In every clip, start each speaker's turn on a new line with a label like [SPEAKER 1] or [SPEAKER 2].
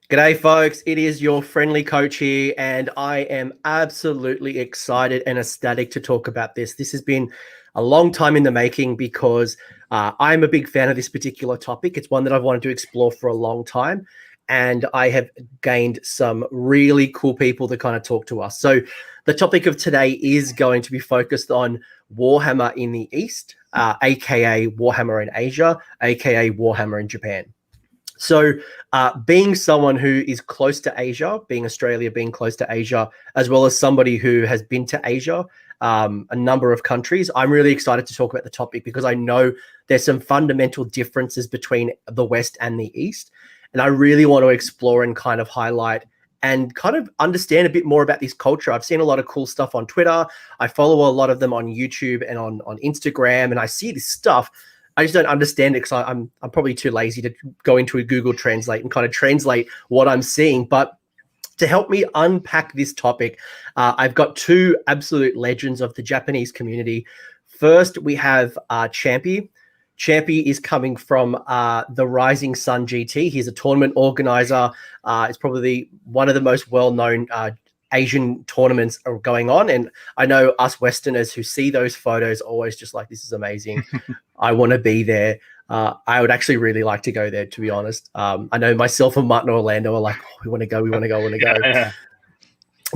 [SPEAKER 1] G'day, folks. It is your friendly coach here, and I am absolutely excited and ecstatic to talk about this. This has been a long time in the making because I'm a big fan of this particular topic. It's one that I've wanted to explore for a long time, and I have gained some really cool people to kind of talk to us. So the topic of today is going to be focused on Warhammer in the East, aka Warhammer in Asia, aka Warhammer in Japan. So being someone who is close to Asia, being Australia, being close to Asia, as well as somebody who has been to Asia, a number of countries, I'm really excited to talk about the topic because I know there's some fundamental differences between the West and the East. And I really want to explore and kind of highlight and kind of understand a bit more about this culture. I've seen a lot of cool stuff on Twitter. I follow a lot of them on YouTube and on Instagram, and I see this stuff. I just don't understand it because I'm probably too lazy to go into a Google Translate and kind of translate what I'm seeing. But to help me unpack this topic, I've got two absolute legends of the Japanese community. First, we have Champi. Champi is coming from the Rising Sun GT. He's a tournament organizer. It's probably one of the most well-known Asian tournaments are going on, and I know us Westerners who see those photos are always just like, this is amazing. I want to be there. I would actually really like to go there, to be honest. I know myself and Martin Orlando are like, oh, we want to go.
[SPEAKER 2] Yeah.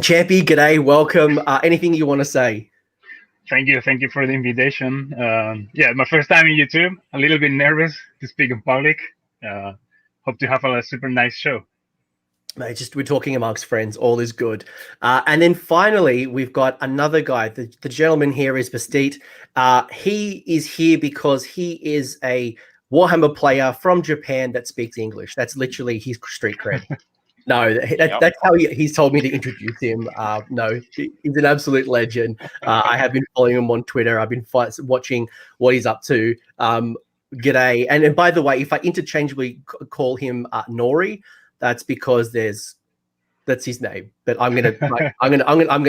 [SPEAKER 1] Champi, g'day, welcome. Anything you want to say?
[SPEAKER 2] Thank you for the invitation. My first time in YouTube. A little bit nervous to speak in public. Hope to have a super nice show.
[SPEAKER 1] Mate, just we're talking amongst friends. All is good. And then finally, we've got another guy. The gentleman here is Bastet. He is here because he is a Warhammer player from Japan that speaks English. That's literally his street cred. No, that's how he's told me to introduce him. No, he's an absolute legend. I have been following him on Twitter. I've been watching what he's up to. G'day. And by the way, if I interchangeably call him Nori, that's because that's his name, but I'm gonna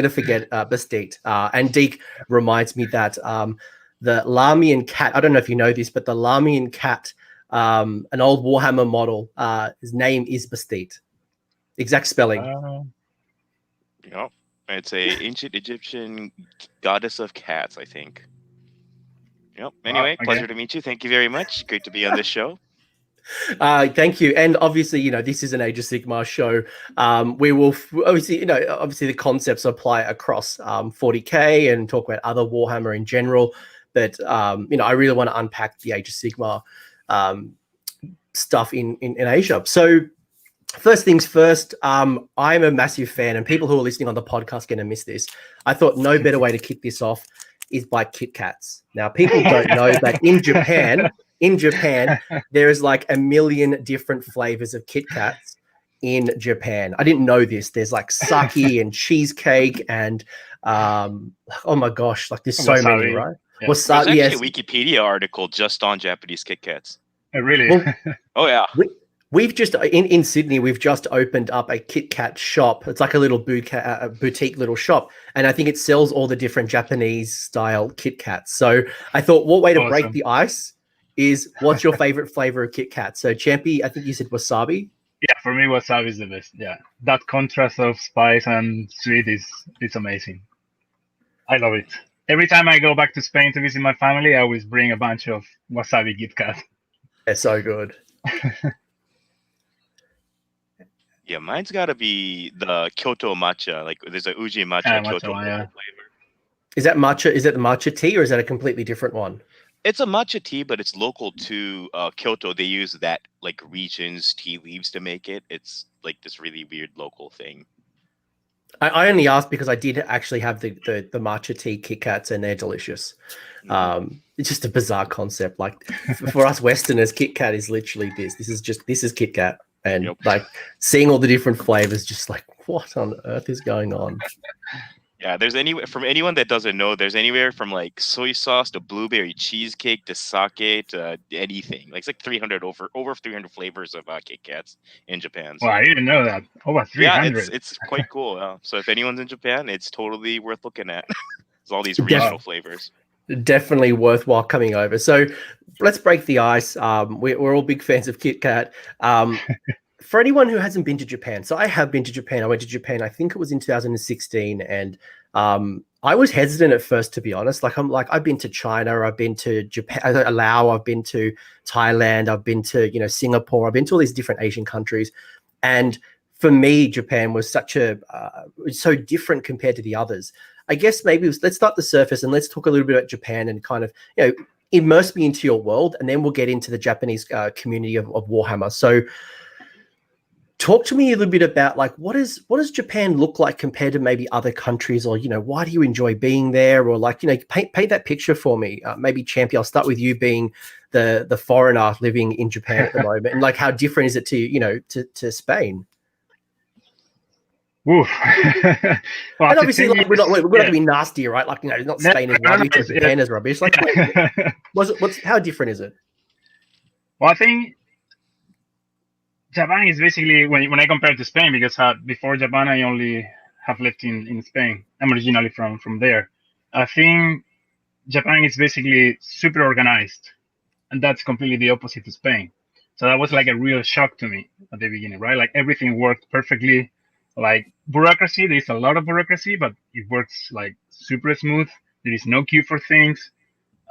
[SPEAKER 1] forget Bastet. And Deke reminds me that the Lamian cat. I don't know if you know this, but the Lamian cat, an old Warhammer model. His name is Bastet. Exact spelling.
[SPEAKER 3] It's a ancient Egyptian goddess of cats, I think. Anyway, pleasure to meet you. Thank you very much. Great to be on this show.
[SPEAKER 1] Thank you. And obviously, this is an Age of Sigmar show. We will obviously the concepts apply across 40K and talk about other Warhammer in general. But, I really want to unpack the Age of Sigmar stuff in Asia. So first things first, I'm a massive fan, and people who are listening on the podcast are going to miss this. I thought no better way to kick this off is by Kitkats. Now, people don't know that in Japan, there is like a million different flavors of Kitkats in Japan. I didn't know this. There's like sake and cheesecake and oh my gosh, like there's so
[SPEAKER 2] wasabi.
[SPEAKER 1] many, right?
[SPEAKER 2] Yeah.
[SPEAKER 3] There's actually a Wikipedia article just on Japanese Kitkats.
[SPEAKER 2] Oh, really?
[SPEAKER 1] Well,
[SPEAKER 3] oh yeah.
[SPEAKER 1] We've just in Sydney, we've just opened up a Kit Kat shop. It's like a little boutique little shop, and I think it sells all the different Japanese style Kit Kats. So I thought, what way to break the ice is, what's your favorite flavor of Kit Kat? So Champi, I think you said wasabi.
[SPEAKER 2] Yeah, for me, wasabi is the best. Yeah, that contrast of spice and sweet is amazing. I love it. Every time I go back to Spain to visit my family, I always bring a bunch of wasabi Kit Kat.
[SPEAKER 1] They're so good.
[SPEAKER 3] Yeah, mine's got to be the Kyoto Matcha. Like, there's a Uji Matcha Kyoto flavor.
[SPEAKER 1] Is that matcha? Is it the matcha tea, or is that a completely different one?
[SPEAKER 3] It's a matcha tea, but it's local to Kyoto. They use that like region's tea leaves to make it. It's like this really weird local thing.
[SPEAKER 1] I only asked because I did actually have the matcha tea Kitkats, and they're delicious. It's just a bizarre concept. Like for us Westerners, Kit Kat is literally this. This is Kit Kat. And like seeing all the different flavors, just like, what on earth is going on?
[SPEAKER 3] Yeah, there's from anyone that doesn't know, there's anywhere from like soy sauce to blueberry cheesecake to sake to anything. Like it's like 300 over 300 flavors of Kit Kats in Japan.
[SPEAKER 2] So. Wow, I didn't know that. Over 300.
[SPEAKER 3] Yeah, it's quite cool. So if anyone's in Japan, it's totally worth looking at. There's all these regional flavors.
[SPEAKER 1] Definitely worthwhile coming over. So let's break the ice. We're all big fans of Kit Kat. for anyone who hasn't been to Japan, so I have been to Japan. I went to Japan, I think it was in 2016, and I was hesitant at first, to be honest. I've been to China, I've been to Japan, Laos, I've been to Thailand, I've been to Singapore, I've been to all these different Asian countries, and for me, Japan was so different compared to the others. I guess maybe let's start the surface and let's talk a little bit about Japan and kind of immerse me into your world, and then we'll get into the Japanese community of Warhammer. So talk to me a little bit about what does Japan look like compared to maybe other countries, or why do you enjoy being there, or paint that picture for me. Maybe Champi, I'll start with you being the foreigner living in Japan at the moment, and how different is it to Spain?
[SPEAKER 2] Oof.
[SPEAKER 1] Well, and obviously, we're not going to be nasty, right? Not Spain is rubbish or Japan is rubbish. How different is it?
[SPEAKER 2] Well, I think Japan is basically, when I compare it to Spain, because before Japan I only have lived in Spain. I'm originally from there. I think Japan is basically super organized, and that's completely the opposite to Spain. So that was a real shock to me at the beginning, right? Everything worked perfectly. Bureaucracy, there's a lot of bureaucracy, but it works super smooth. There is no queue for things.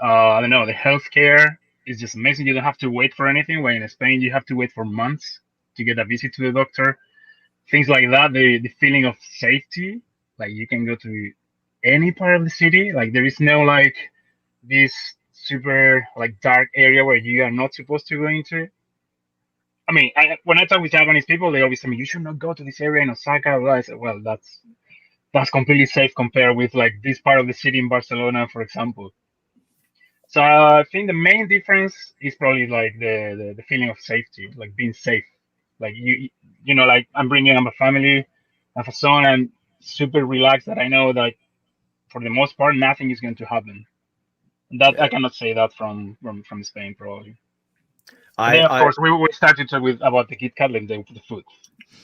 [SPEAKER 2] I don't know, the healthcare is just amazing. You don't have to wait for anything, where in Spain you have to wait for months to get a visit to the doctor. Things like that. The feeling of safety, you can go to any part of the city. There is no this super dark area where you are not supposed to go into. I mean, when I talk with Japanese people, they always tell me, you should not go to this area in Osaka. I said, well, that's completely safe compared with this part of the city in Barcelona, for example. So I think the main difference is probably the feeling of safety, being safe. I'm bringing up a family, I have a son, and super relaxed that I know that for the most part nothing is going to happen. I cannot say that from Spain probably. Then, of course, we started to talk about the KitKat and the food.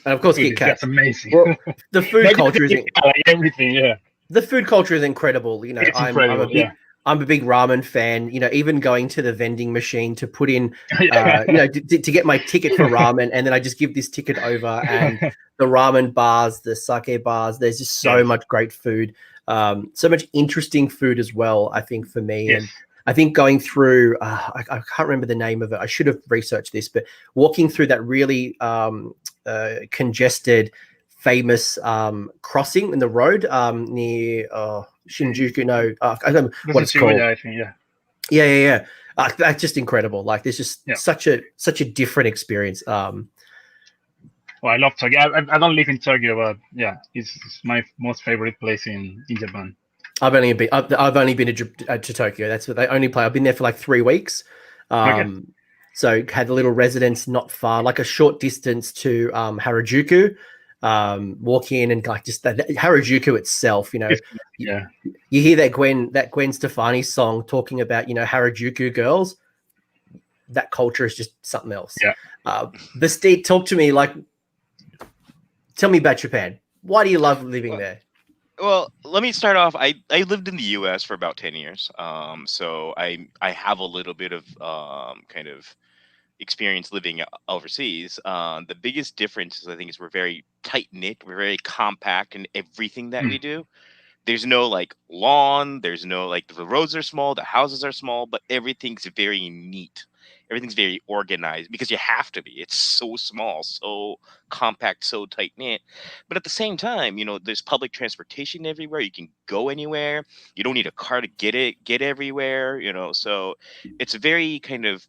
[SPEAKER 1] And of course, KitKat.
[SPEAKER 2] That's amazing.
[SPEAKER 1] Well, the food culture is
[SPEAKER 2] everything. Yeah.
[SPEAKER 1] The food culture is incredible.
[SPEAKER 2] It's incredible.
[SPEAKER 1] I'm a big ramen fan. Even going to the vending machine to put in, to get my ticket for ramen, and then I just give this ticket over, and the ramen bars, the sake bars. There's just so much great food, so much interesting food as well. I think for me, and I think going through, I can't remember the name of it. I should have researched this, but walking through that really congested, famous crossing in the road near Shinjuku. No, I don't know what it's called.
[SPEAKER 2] I think,
[SPEAKER 1] yeah. That's just incredible. There's just such a different experience.
[SPEAKER 2] Well, I love Tokyo. I don't live in Tokyo, but it's my most favorite place in Japan.
[SPEAKER 1] I've only been to Tokyo. That's what they only play. I've been there for 3 weeks. So had a little residence not far, a short distance to Harajuku. Walk in and just that Harajuku itself, you hear that Gwen Stefani song talking about Harajuku girls. That culture is just something else. Bastet, talk to me. Tell me about Japan. Why do you love living there?
[SPEAKER 3] Well, let me start off. I lived in the U.S. for about 10 years, so I have a little bit of kind of experience living overseas. The biggest difference, I think, is we're very tight knit. We're very compact in everything that we do. There's no lawn. There's no the roads are small, the houses are small, but everything's very neat. Everything's very organized because you have to be. It's so small, so compact, so tight knit. But at the same time, there's public transportation everywhere. You can go anywhere. You don't need a car to get everywhere. So it's very kind of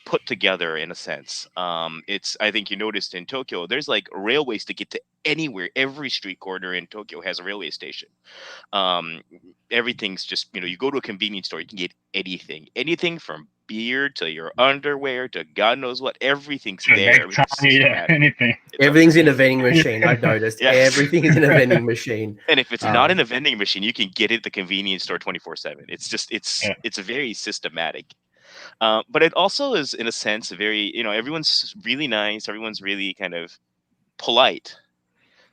[SPEAKER 3] put together in a sense. I think you noticed in Tokyo, there's railways to get to anywhere. Every street corner in Tokyo has a railway station. Everything's just, you go to a convenience store, you can get anything from beer to your underwear to God knows what. Everything's there.
[SPEAKER 2] Anything.
[SPEAKER 1] Everything's in a vending machine. I've noticed. Everything is in a vending machine.
[SPEAKER 3] And if it's not in a vending machine, you can get it at the convenience store 24/7. It's just it's very systematic. But it also is, in a sense, very, everyone's really nice. Everyone's really kind of polite.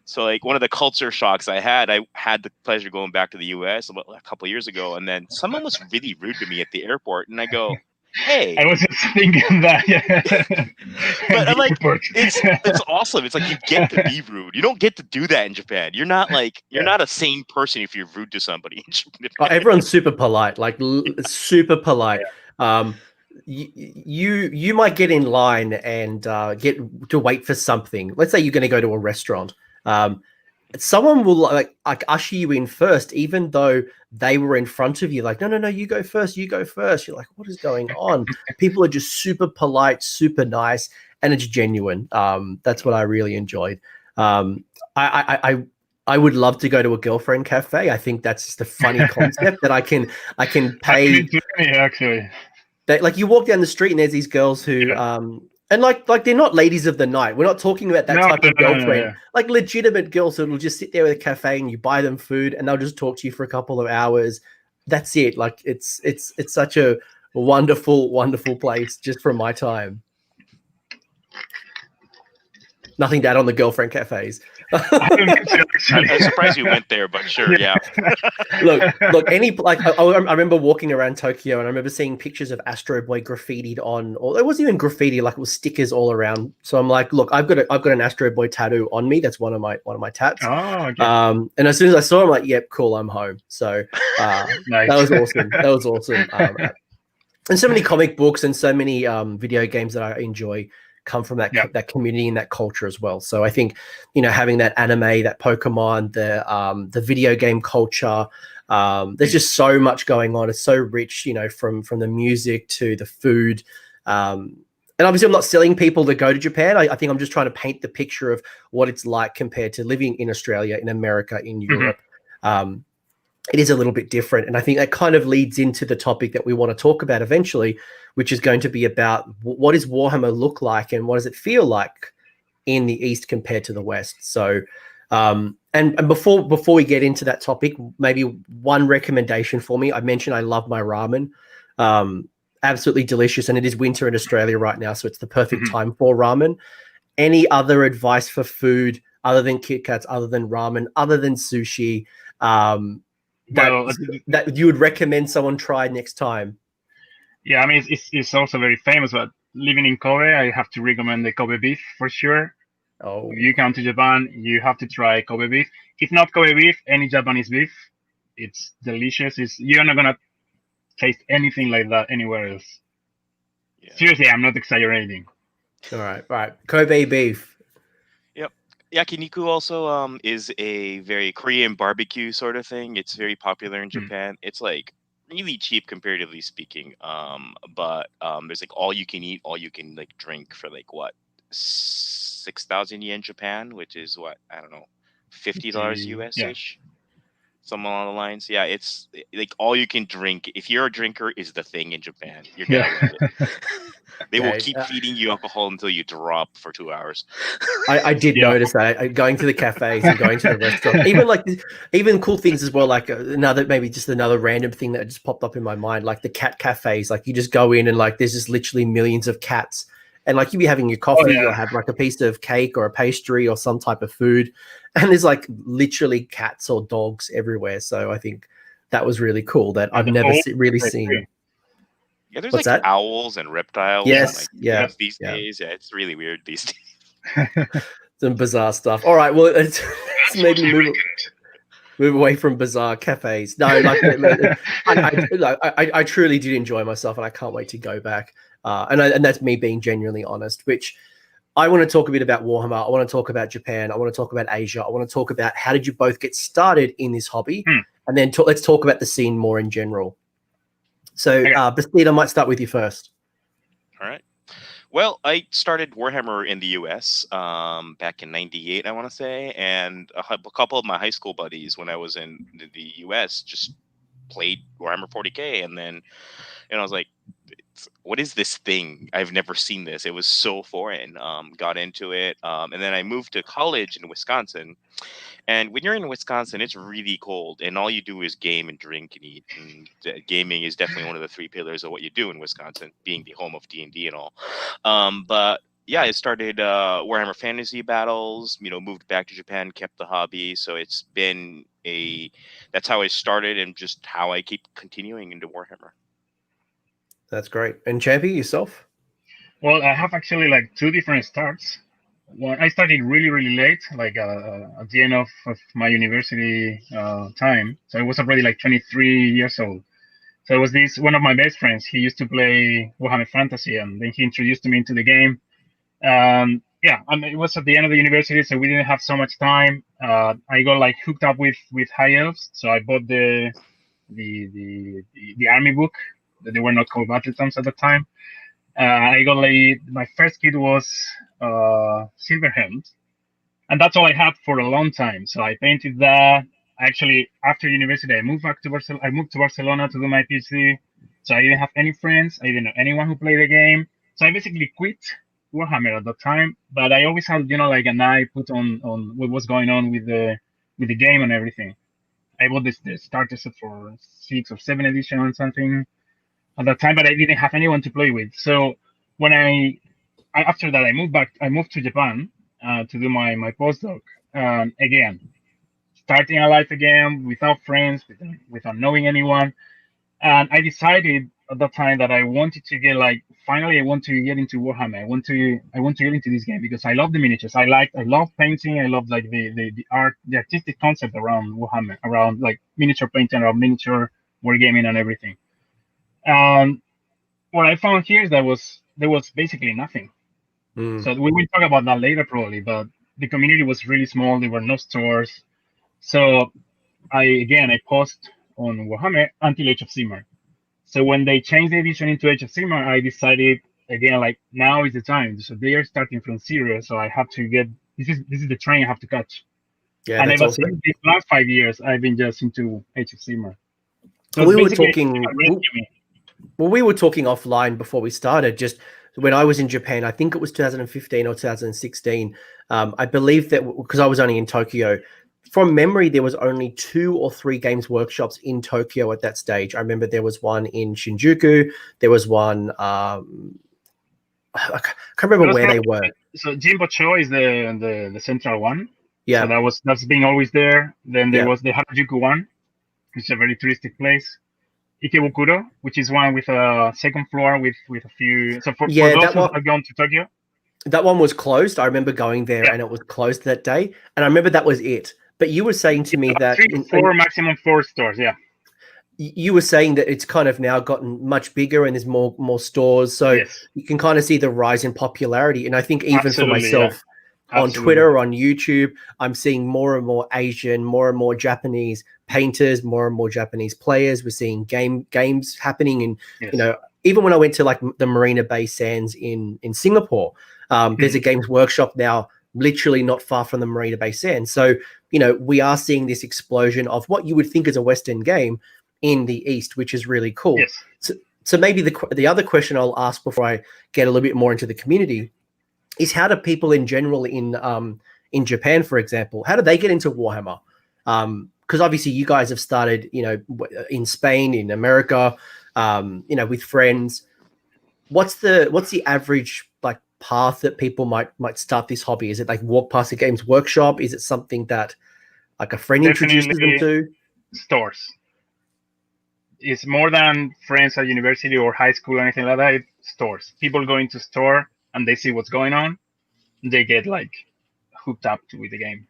[SPEAKER 3] So one of the culture shocks I had the pleasure going back to the U.S. about a couple of years ago, and then someone was really rude to me at the airport, and I go, hey.
[SPEAKER 2] I was just thinking that. Yeah.
[SPEAKER 3] But I'm
[SPEAKER 2] Be
[SPEAKER 3] like,
[SPEAKER 2] prepared.
[SPEAKER 3] it's awesome. It's like you get to be rude. You don't get to do that in Japan. You're not
[SPEAKER 2] Yeah.
[SPEAKER 3] not a sane person if you're rude to somebody in Japan.
[SPEAKER 1] Oh, everyone's super polite, like super polite. You might get in line and get to wait for something. Let's say you're going to go to a restaurant. Someone will like usher you in first, even though they were in front of you. Like, no, you go first. You go first. You're like, what is going on? People are just super polite, super nice, and it's genuine. That's what I really enjoyed. I would love to go to a girlfriend cafe. I think that's just a funny concept that I can pay.
[SPEAKER 2] Actually.
[SPEAKER 1] Like you walk down the street and there's these girls who and like they're not ladies of the night. We're not talking about that type of girlfriend.
[SPEAKER 2] No.
[SPEAKER 1] Like legitimate girls who will just sit there at a cafe and you buy them food and they'll just talk to you for a couple of hours. That's it. Like it's such a wonderful, wonderful place just from my time. Nothing to add on the girlfriend cafes.
[SPEAKER 3] I'm surprised you went there, but sure, yeah.
[SPEAKER 1] look. I remember walking around Tokyo and I remember seeing pictures of Astro Boy graffitied on, or it wasn't even graffiti, like it was stickers all around. So I'm like, look, I've got an Astro Boy tattoo on me. That's one of my tats.
[SPEAKER 2] Oh, okay.
[SPEAKER 1] And as soon as I saw him, I'm like, yep, cool, I'm home. So
[SPEAKER 2] nice.
[SPEAKER 1] That was awesome. That was awesome. And so many comic books and so many video games that I enjoy come from that community and that culture as well. So I think, having that anime, that Pokemon, the video game culture, there's just so much going on. It's so rich, from the music to the food. And obviously I'm not selling people to go to Japan. I think I'm just trying to paint the picture of what it's like compared to living in Australia, in America, in Europe. It is a little bit different. And I think that kind of leads into the topic that we want to talk about eventually, which is going to be about what does Warhammer look like and what does it feel like in the East compared to the West. So, and before we get into that topic, maybe one recommendation for me. I mentioned I love my ramen. Absolutely delicious. And it is winter in Australia right now, so it's the perfect time for ramen. Any other advice for food other than Kit Kats, other than ramen, other than sushi, that you would recommend someone try next time?
[SPEAKER 2] Yeah, I mean, it's also very famous, but living in Kobe, I have to recommend the Kobe beef for sure.
[SPEAKER 1] Oh,
[SPEAKER 2] if you come to Japan, you have to try Kobe beef. If not Kobe beef, any Japanese beef, it's delicious. You're not gonna taste anything like that anywhere else. Yeah. Seriously, I'm not exaggerating.
[SPEAKER 1] All right. Kobe beef.
[SPEAKER 3] Yep. Yakiniku also is a very Korean barbecue sort of thing. It's very popular in Japan. It's like really cheap comparatively speaking. But there's like all you can eat, all you can like drink for like what 6,000 yen Japan, which is what, I don't know, $50 US-ish. Something along the lines. Yeah, it's like all you can drink. If you're a drinker, is the thing in Japan. You're gonna love it. They will keep feeding you alcohol until you drop for 2 hours.
[SPEAKER 1] I did notice that going to the cafes and going to the restaurant, even cool things as well. Like another random thing that just popped up in my mind, like the cat cafes. Like you just go in and like there's just literally millions of cats, and like you be having your coffee, you'll have like a piece of cake or a pastry or some type of food, and there's like literally cats or dogs everywhere. So I think that was really cool that I've never really seen.
[SPEAKER 3] Yeah, there's like owls and reptiles.
[SPEAKER 1] Yes,
[SPEAKER 3] and these days, it's really weird these days.
[SPEAKER 1] Some bizarre stuff. All right, well, let's maybe move away from bizarre cafes. No, like I truly did enjoy myself, and I can't wait to go back. And that's me being genuinely honest. Which I want to talk a bit about Warhammer. I want to talk about Japan. I want to talk about Asia. I want to talk about how did you both get started in this hobby, and then let's talk about the scene more in general. So, Bastet, I might start with you first.
[SPEAKER 3] All right. Well, I started Warhammer in the US back in '98, I want to say, and a couple of my high school buddies when I was in the US just played Warhammer 40K, and then I was like, what is this thing? I've never seen this. It was so foreign. Got into it, and then I moved to college in Wisconsin. And when you're in Wisconsin, it's really cold, and all you do is game and drink and eat. And gaming is definitely one of the three pillars of what you do in Wisconsin, being the home of D&D and all. But yeah, I started Warhammer Fantasy Battles. Moved back to Japan, kept the hobby. So it's been that's how I started, and just how I keep continuing into Warhammer.
[SPEAKER 1] That's great. And Champi, yourself?
[SPEAKER 2] Well, I have actually like two different starts. One, I started really, really late, like at the end of my university time. So I was already like 23 years old. So it was this one of my best friends. He used to play Warhammer Fantasy, and then he introduced me into the game. Yeah, and it was at the end of the university, so we didn't have so much time. I got like hooked up with high elves, so I bought the army book. They were not called Battletomes at the time. I got like my first kit was Silverhelmed, and that's all I had for a long time. So I painted that. Actually, after university, I moved back to Barcelona. I moved to Barcelona to do my PhD. So I didn't have any friends. I didn't know anyone who played the game. So I basically quit Warhammer at the time. But I always had, like an eye put on what was going on with the game and everything. I bought the starter set for 6th or 7th edition or something at that time, but I didn't have anyone to play with. So when I after that, I moved to Japan to do my postdoc. Again, starting a life again without friends, without knowing anyone. And I decided at that time that I wanted to get finally I want to get into Warhammer. I want to get into this game because I love the miniatures. I love painting. I love like the art, the artistic concept around Warhammer, around like miniature painting, around miniature wargaming and everything. What I found here is there was basically nothing. So we will talk about that later probably, but the community was really small. There were no stores. So I paused on Warhammer until Age of Sigmar. So when they changed the edition into Age of Sigmar, I decided again, like now is the time. So they are starting from zero. So I have to get this is the train I have to catch.
[SPEAKER 1] Yeah,
[SPEAKER 2] and
[SPEAKER 1] that's
[SPEAKER 2] ever
[SPEAKER 1] awesome.
[SPEAKER 2] since these last 5 years, I've been just into Age of Sigmar. So
[SPEAKER 1] we were
[SPEAKER 2] basically,
[SPEAKER 1] talking. Well, we were talking offline before we started. Just when I was in Japan, I think it was 2015 or 2016. I believe that because I was only in Tokyo. From memory, there was only 2 or 3 games workshops in Tokyo at that stage. I remember there was one in Shinjuku. There was one. I can't remember where they were.
[SPEAKER 2] So Jinbocho is the central one.
[SPEAKER 1] Yeah.
[SPEAKER 2] So that's been always there. Then there was the Harajuku one, which is a very touristic place. Ikebukuro, which is one with a second floor with a few. So for those who have gone to Tokyo,
[SPEAKER 1] that one was closed. I remember going there and it was closed that day. And I remember that was it. But you were saying to me that
[SPEAKER 2] 3, 4, maximum 4 stores. Yeah.
[SPEAKER 1] You were saying that it's kind of now gotten much bigger and there's more stores. So you can kind of see the rise in popularity. And I think even for myself on Twitter, on YouTube, I'm seeing more and more Asian, more and more Japanese painters, more and more Japanese players. We're seeing games happening. And, even when I went to like the Marina Bay Sands in Singapore, there's a games workshop now literally not far from the Marina Bay Sands. So, we are seeing this explosion of what you would think is a Western game in the East, which is really cool. So maybe the other question I'll ask before I get a little bit more into the community is how do people in general in Japan, for example, how do they get into Warhammer? Because obviously you guys have started, in Spain, in America, with friends. What's the average like path that people might start this hobby? Is it like walk past a games workshop? Is it something that like a friend introduces them to?
[SPEAKER 2] Stores. It's more than friends at university or high school or anything like that. It's stores. People go into store and they see what's going on. They get like hooked up with the game.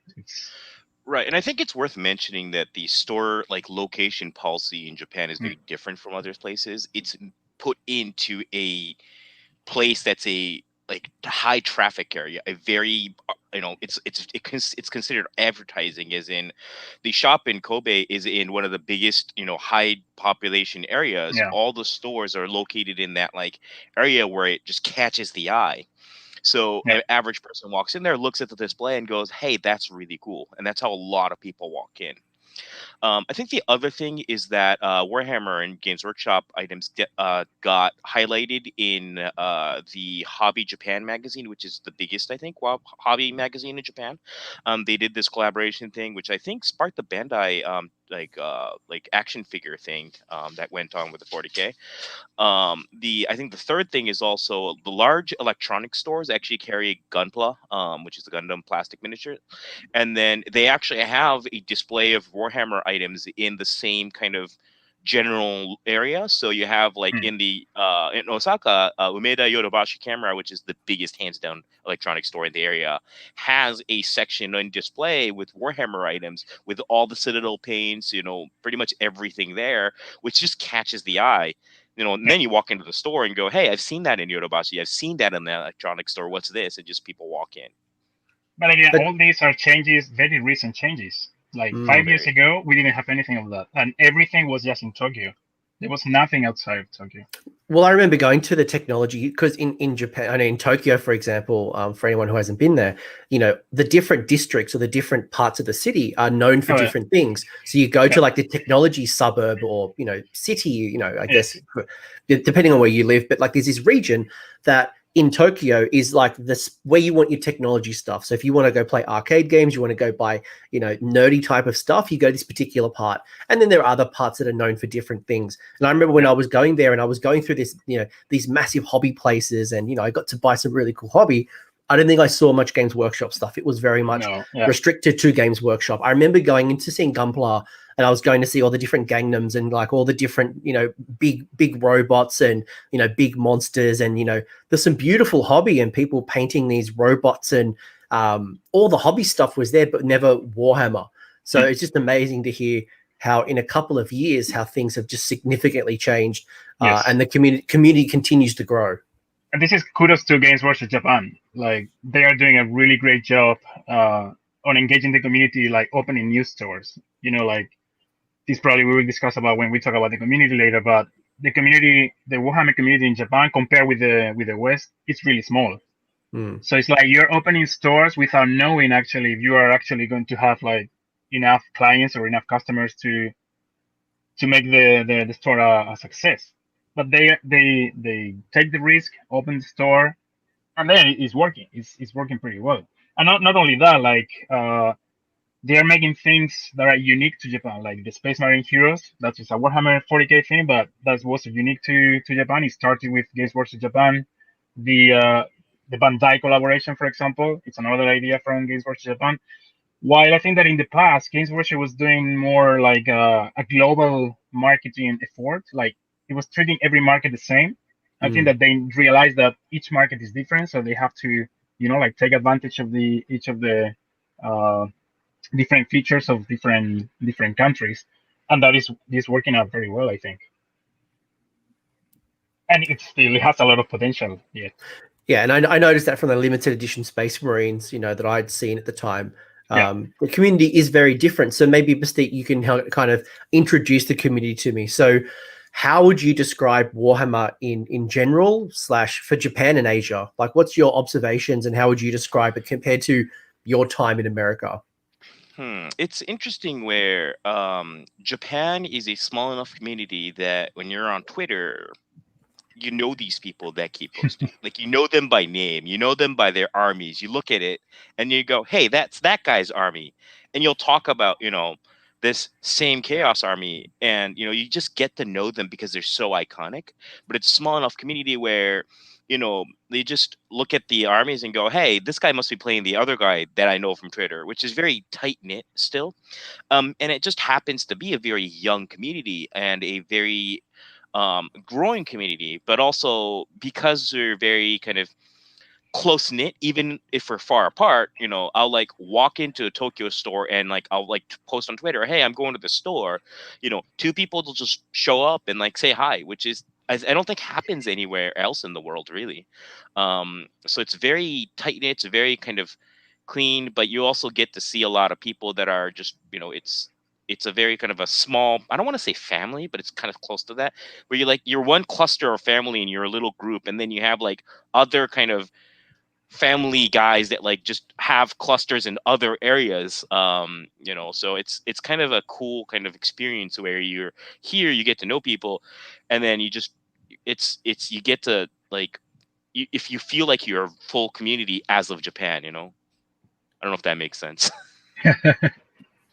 [SPEAKER 3] Right, and I think it's worth mentioning that the store location policy in Japan is very different from other places. It's put into a place that's a high traffic area, a very it's considered advertising, as in the shop in Kobe is in one of the biggest high population areas. All the stores are located in that area where it just catches the eye. So an average person walks in there, looks at the display and goes, hey, that's really cool. And that's how a lot of people walk in. I think the other thing is that Warhammer and Games Workshop items got highlighted in the Hobby Japan magazine, which is the biggest, I think, hobby magazine in Japan. They did this collaboration thing, which I think sparked the Bandai action figure thing that went on with the 40K. I think the third thing is also the large electronic stores actually carry Gunpla, which is the Gundam plastic miniature, and then they actually have a display of Warhammer items in the same kind of general area. So you have like in Osaka, Umeda Yodobashi Camera, which is the biggest hands down electronic store in the area, has a section on display with Warhammer items, with all the Citadel paints, pretty much everything there, which just catches the eye. And then you walk into the store and go, hey, I've seen that in Yodobashi. I've seen that in the electronic store. What's this? And just people walk in.
[SPEAKER 2] But again, all these are changes, very recent changes. Like 5 years ago, we didn't have anything of that. And everything was just in Tokyo. There was nothing outside of Tokyo.
[SPEAKER 1] Well, I remember going to the technology because in Japan, I know in Tokyo, for example, for anyone who hasn't been there, the different districts or the different parts of the city are known for different things. So you go to like the technology suburb or, city, I guess, depending on where you live. But like there's this region that in Tokyo is like this where you want your technology stuff. So if you want to go play arcade games, you want to go buy, nerdy type of stuff, you go to this particular part. And then there are other parts that are known for different things. And I remember when I was going there and I was going through this, these massive hobby places and, I got to buy some really cool hobby. I don't think I saw much Games Workshop stuff. It was very much restricted to Games Workshop. I remember going into seeing Gunpla and I was going to see all the different Gangnams and like all the different, big robots and, big monsters. And, there's some beautiful hobby and people painting these robots and all the hobby stuff was there, but never Warhammer. So it's just amazing to hear how in a couple of years, how things have just significantly changed and the community continues to grow.
[SPEAKER 2] And this is kudos to Games Workshop Japan. Like they are doing a really great job on engaging the community, like opening new stores. Like this probably we will discuss about when we talk about the community later. But the community, the Warhammer community in Japan, compared with the West, it's really small. So it's like you're opening stores without knowing actually if you are actually going to have like enough clients or enough customers to make the store a success. But they take the risk, open the store, and then it's working. It's working pretty well. And not only that, like they are making things that are unique to Japan, like the Space Marine Heroes. That is a Warhammer 40k thing, but that was unique to Japan. It started with Games Workshop Japan. The Bandai collaboration, for example, it's another idea from Games Workshop Japan. While I think that in the past, Games Workshop was doing more like a global marketing effort, like it was treating every market the same. I think that they realized that each market is different, so they have to, like take advantage of each of the different features of different countries, and that is working out very well, I think. And it has a lot of potential.
[SPEAKER 1] Yeah, and I noticed that from the limited edition Space Marines, that I'd seen at the time. The community is very different. So maybe, Bastet, you can help kind of introduce the community to me. So how would you describe Warhammer in general / for Japan and Asia? Like, what's your observations and how would you describe it compared to your time in America?
[SPEAKER 3] It's interesting where Japan is a small enough community that when you're on Twitter, you know these people that keep posting. Like, you know them by name, you know them by their armies. You look at it and you go, hey, that's that guy's army. And you'll talk about, this same Chaos army. And, you just get to know them because they're so iconic. But it's a small enough community where, they just look at the armies and go, hey, this guy must be playing the other guy that I know from Twitter, which is very tight-knit still. And it just happens to be a very young community and a very growing community, but also because they're very kind of close knit, even if we're far apart, I'll like walk into a Tokyo store and like I'll like post on Twitter, hey, I'm going to the store. Two people will just show up and like say hi, which is I don't think happens anywhere else in the world really. So it's very tight knit, it's very kind of clean, but you also get to see a lot of people that are just it's a very kind of a small, I don't want to say family, but it's kind of close to that, where you're one cluster of family and you're a little group, and then you have like other kind of family guys that like just have clusters in other areas. So it's kind of a cool kind of experience where you're here, you get to know people, and then you just you get to like if you feel like you're a full community as of Japan. I don't know if that makes sense.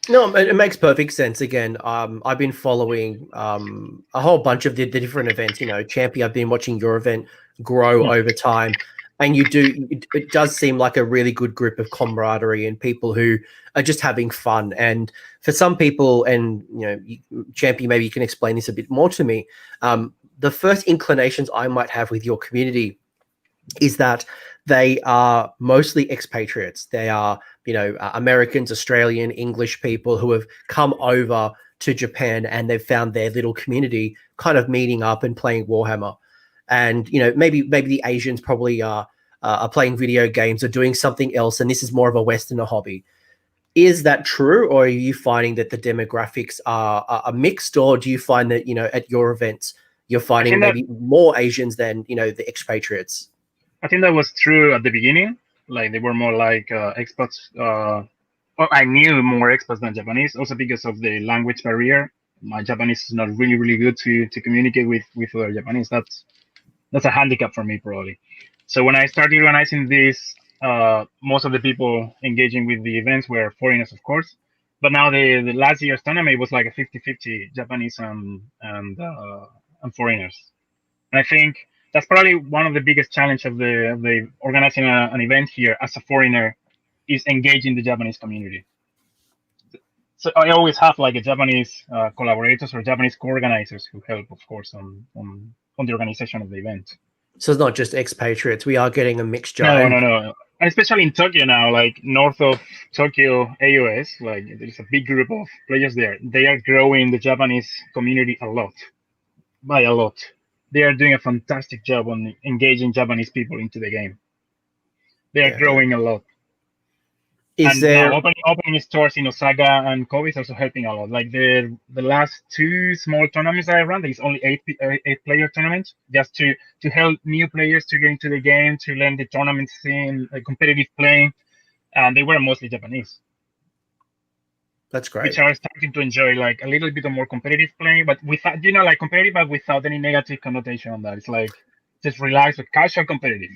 [SPEAKER 1] No, it makes perfect sense. Again, I've been following a whole bunch of the different events. Champi, I've been watching your event grow over time. And it does seem like a really good group of camaraderie and people who are just having fun. And for some people, and Champi, maybe you can explain this a bit more to me. The first inclinations I might have with your community is that they are mostly expatriates. They are, Americans, Australian, English people who have come over to Japan, and they've found their little community kind of meeting up and playing Warhammer. And maybe the Asians probably are playing video games or doing something else, and this is more of a Westerner hobby. Is that true, or are you finding that the demographics are mixed, or do you find that at your events you're finding maybe more Asians than the expatriates?
[SPEAKER 2] I think that was true at the beginning. Like they were more like expats. Well, I knew more expats than Japanese, also because of the language barrier. My Japanese is not really, really good to communicate with other Japanese. That's a handicap for me, probably. So when I started organizing this, most of the people engaging with the events were foreigners, of course. But now the last year's tournament was like a 50-50 Japanese and foreigners. And I think that's probably one of the biggest challenge of the organizing an event here as a foreigner is engaging the Japanese community. So I always have like a Japanese collaborators or Japanese co-organizers who help, of course, on the organization of the event.
[SPEAKER 1] So it's not just expatriates. We are getting a mixture.
[SPEAKER 2] No. And especially in Tokyo now, like north of Tokyo, AOS, like there's a big group of players there. They are growing the Japanese community by a lot. They are doing a fantastic job on engaging Japanese people into the game. They are growing a lot. Now opening stores in Osaka and Kobe is also helping a lot. Like the last two small tournaments that I ran, there's only eight player tournaments, just to help new players to get into the game, to learn the tournament scene, competitive playing, and they were mostly Japanese.
[SPEAKER 1] That's great.
[SPEAKER 2] Which are starting to enjoy like a little bit of more competitive playing, but without like competitive, but without any negative connotation on that. It's like just relaxed, but casual competitive.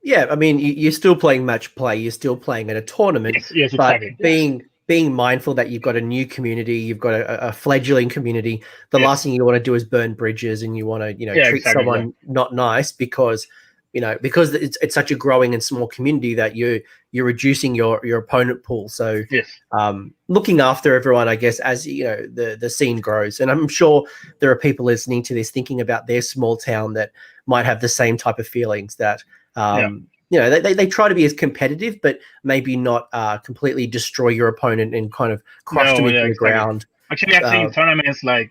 [SPEAKER 1] Yeah, I mean, you're still playing match play. You're still playing at a tournament.
[SPEAKER 2] Yes,
[SPEAKER 1] but
[SPEAKER 2] exactly.
[SPEAKER 1] Being mindful that you've got a new community, you've got a fledgling community. The last thing you want to do is burn bridges, and you want to treat someone not nice because it's such a growing and small community that you're reducing your opponent pool. So looking after everyone, I guess, as the scene grows. And I'm sure there are people listening to this thinking about their small town that might have the same type of feelings that. They try to be as competitive, but maybe not completely destroy your opponent and kind of crush them into the ground.
[SPEAKER 2] Actually, I've seen tournaments like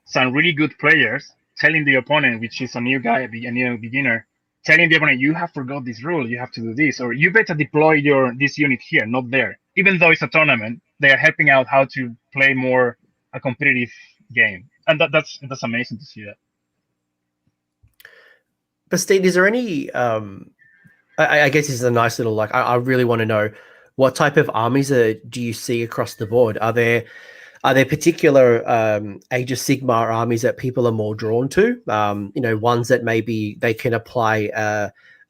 [SPEAKER 2] some really good players telling the opponent, which is a new guy, a new beginner, telling the opponent, you have forgot this rule, you have to do this, or you better deploy this unit here, not there. Even though it's a tournament, they are helping out how to play more a competitive game, and that's amazing to see that.
[SPEAKER 1] Bastet, is there any? I guess this is a nice little I really want to know what type of armies do you see across the board? Are there particular Age of Sigmar armies that people are more drawn to? Ones that maybe they can apply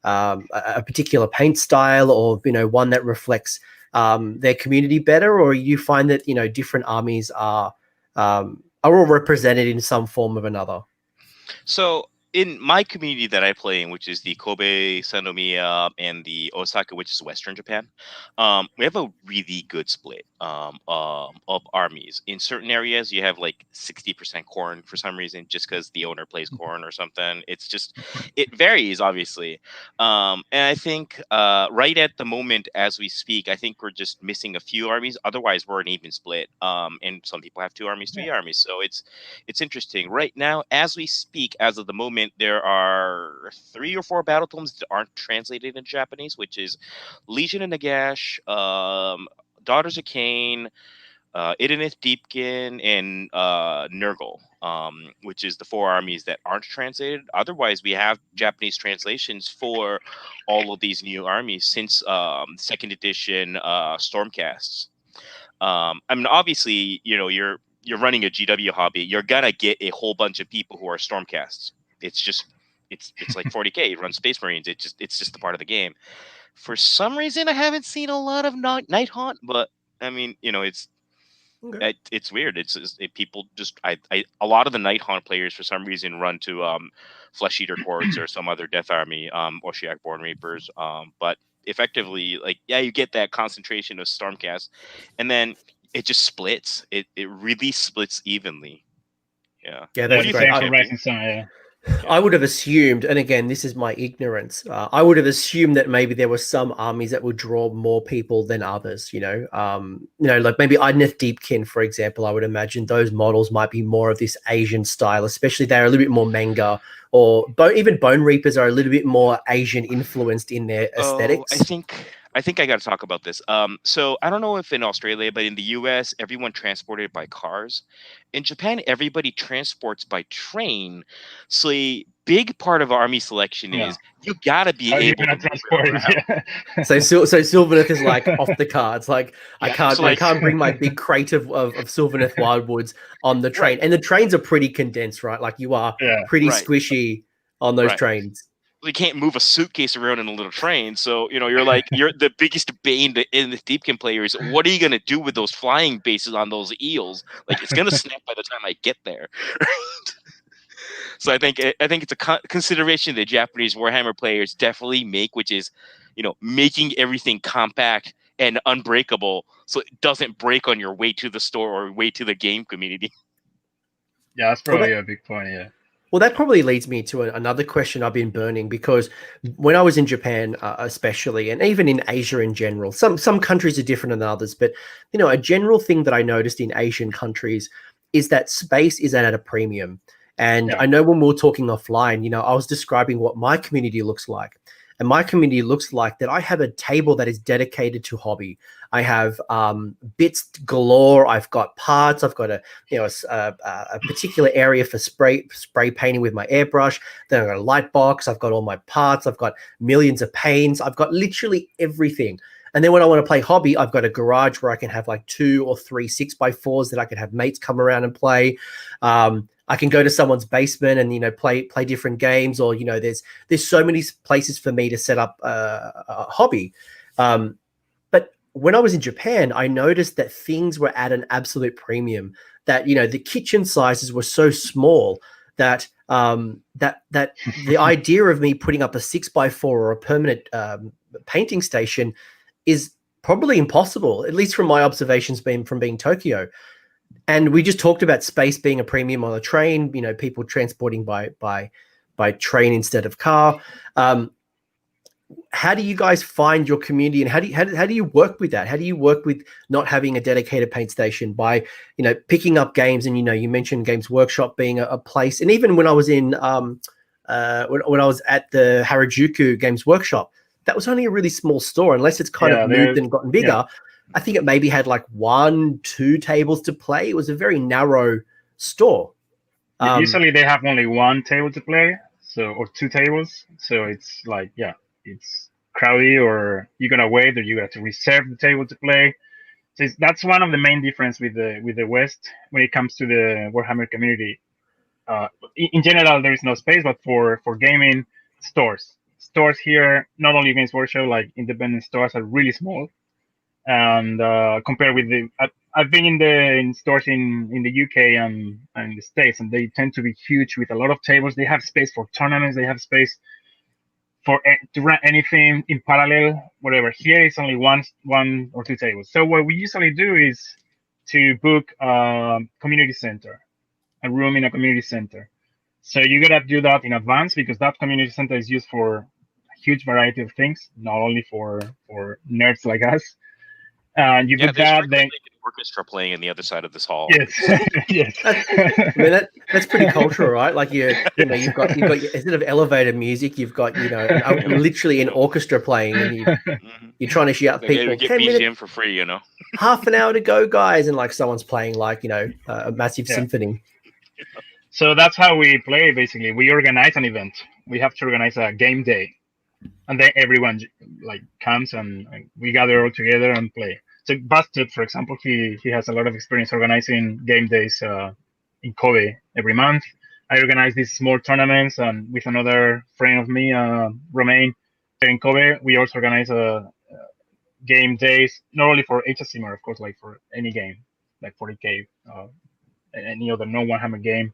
[SPEAKER 1] a particular paint style, or one that reflects their community better, or you find that different armies are all represented in some form of another?
[SPEAKER 3] So in my community that I play in, which is the Kobe, Sannomiya, and the Osaka, which is Western Japan, we have a really good split of armies. In certain areas, you have like 60% corn for some reason, just because the owner plays corn or something. It varies, obviously. And I think right at the moment, as we speak, I think we're just missing a few armies. Otherwise, we're an even split. And some people have 2 armies, 3 armies. So it's interesting. Right now, as we speak, as of the moment, there are 3 or 4 battle tomes that aren't translated into Japanese, which is Legion of Nagash, Daughters of Cain, Idonith Deepkin, and Nurgle, which is the 4 armies that aren't translated. Otherwise, we have Japanese translations for all of these new armies since 2nd edition Stormcasts. I mean, obviously, you're running a GW hobby. You're gonna get a whole bunch of people who are Stormcasts. It's like 40K. You run Space Marines. It's just a part of the game. For some reason, I haven't seen a lot of Night Haunt, but I mean,
[SPEAKER 1] Okay.
[SPEAKER 3] It's weird. People just a lot of the Night Haunt players for some reason run to Flesh Eater Courts or some other Death Army, Oshyak Born Reapers. But effectively, like, yeah, you get that concentration of Stormcast, and then it just splits. It really splits evenly. Yeah.
[SPEAKER 1] Yeah,
[SPEAKER 3] What
[SPEAKER 1] that's
[SPEAKER 3] do you
[SPEAKER 1] great.
[SPEAKER 3] think,
[SPEAKER 2] Same for
[SPEAKER 3] Champi?
[SPEAKER 2] Rising Sun, yeah.
[SPEAKER 1] I would have assumed, and again, this is my ignorance. I would have assumed that maybe there were some armies that would draw more people than others. Like maybe Idneth Deepkin, for example. I would imagine those models might be more of this Asian style, especially they're a little bit more manga, or even Bone Reapers are a little bit more Asian influenced in their
[SPEAKER 3] Oh,
[SPEAKER 1] aesthetics.
[SPEAKER 3] I think I got to talk about this. So I don't know if in Australia, but in the US, everyone transported by cars. In Japan, everybody transports by train. So a big part of army selection
[SPEAKER 2] Yeah.
[SPEAKER 3] is you gotta be
[SPEAKER 2] How are you
[SPEAKER 3] able to
[SPEAKER 2] gonna
[SPEAKER 3] move
[SPEAKER 2] transport
[SPEAKER 3] it
[SPEAKER 2] it?
[SPEAKER 3] around.
[SPEAKER 2] Yeah.
[SPEAKER 1] So Sylvaneth is like off the cards. Like
[SPEAKER 3] Yeah,
[SPEAKER 1] I
[SPEAKER 3] so like
[SPEAKER 1] can't bring my big crate of Sylvaneth Wildwoods on the train.
[SPEAKER 3] right,
[SPEAKER 1] And the trains are pretty condensed, right? Like you are
[SPEAKER 2] Yeah.
[SPEAKER 1] pretty
[SPEAKER 3] right,
[SPEAKER 1] squishy on those
[SPEAKER 3] right.
[SPEAKER 1] trains.
[SPEAKER 3] You can't move a suitcase around in a little train. So, you're the biggest bane in the Deepkin player is what are you gonna do with those flying bases on those eels? Like it's gonna snap by the time I get there. So I think it's a consideration that Japanese Warhammer players definitely make, which is, making everything compact and unbreakable, so it doesn't break on your way to the store or way to the game community.
[SPEAKER 2] Yeah, that's
[SPEAKER 1] Well,
[SPEAKER 2] probably a big point, yeah.
[SPEAKER 1] Well, that probably leads me to another question I've been burning, because when I was in Japan, especially, and even in Asia in general, some countries are different than others, but a general thing that I noticed in Asian countries is that space is at a premium. And
[SPEAKER 2] Yeah.
[SPEAKER 1] I know when we were talking offline, I was describing what my community looks like. And my community looks like that I have a table that is dedicated to hobby. I have bits galore. I've got parts. I've got a particular area for spray painting with my airbrush. Then I've got a light box. I've got all my parts. I've got millions of paints. I've got literally everything. And then when I want to play hobby, I've got a garage where I can have like 2 or 3 6x4s that I can have mates come around and play. I can go to someone's basement and play different games, or there's so many places for me to set up a hobby. But when I was in Japan, I noticed that things were at an absolute premium. That the kitchen sizes were so small that that the idea of me putting up a 6x4 or a permanent painting station is probably impossible, at least from my observations from being Tokyo. And we just talked about space being a premium on a train, people transporting by train instead of car. How do you guys find your community, and how do you work with that? How do you work with not having a dedicated paint station by, picking up games? And, you mentioned Games Workshop being a place. And even when I was in, when I was at the Harajuku Games Workshop, that was only a really small store, unless it's kind of moved and gotten bigger. Yeah. I think it maybe had like 1-2 tables to play. It was a very narrow store.
[SPEAKER 2] Usually they have only 1 table to play, or 2 tables. So it's like, it's crowded, or you're gonna wait, or you have to reserve the table to play. So that's one of the main difference with the West when it comes to the Warhammer community. In general, there is no space, but for gaming, stores here, not only Games Workshop, like independent stores, are really small. And compared with I've been in stores in the UK and the States, and they tend to be huge with a lot of tables. They have space for tournaments. They have space to run anything in parallel, whatever. Here it's only one or 2 tables. So what we usually do is to book a community center, a room in a community center. So you gotta do that in advance, because that community center is used for a huge variety of things, not only for nerds like us. You book that, then
[SPEAKER 3] like an orchestra playing in the other side of this hall.
[SPEAKER 2] Yes, yes.
[SPEAKER 1] I mean, that's pretty cultural, right? Like you've got instead of elevator music, you've got literally an orchestra playing, and you're trying to shout people,
[SPEAKER 3] get
[SPEAKER 1] 10
[SPEAKER 3] BGM
[SPEAKER 1] minutes
[SPEAKER 3] for free,
[SPEAKER 1] half an hour to go, guys, and like someone's playing like a massive symphony.
[SPEAKER 2] So that's how we play. Basically, we organize an event. We have to organize a game day, and then everyone like comes and we gather all together and play. So Bastet, for example, he has a lot of experience organizing game days in Kobe every month. I organize these small tournaments, and with another friend of me, Romain, in Kobe, we also organize game days, not only for Age of Sigmar, of course, like for any game. like 40K, any other non-Warhammer game.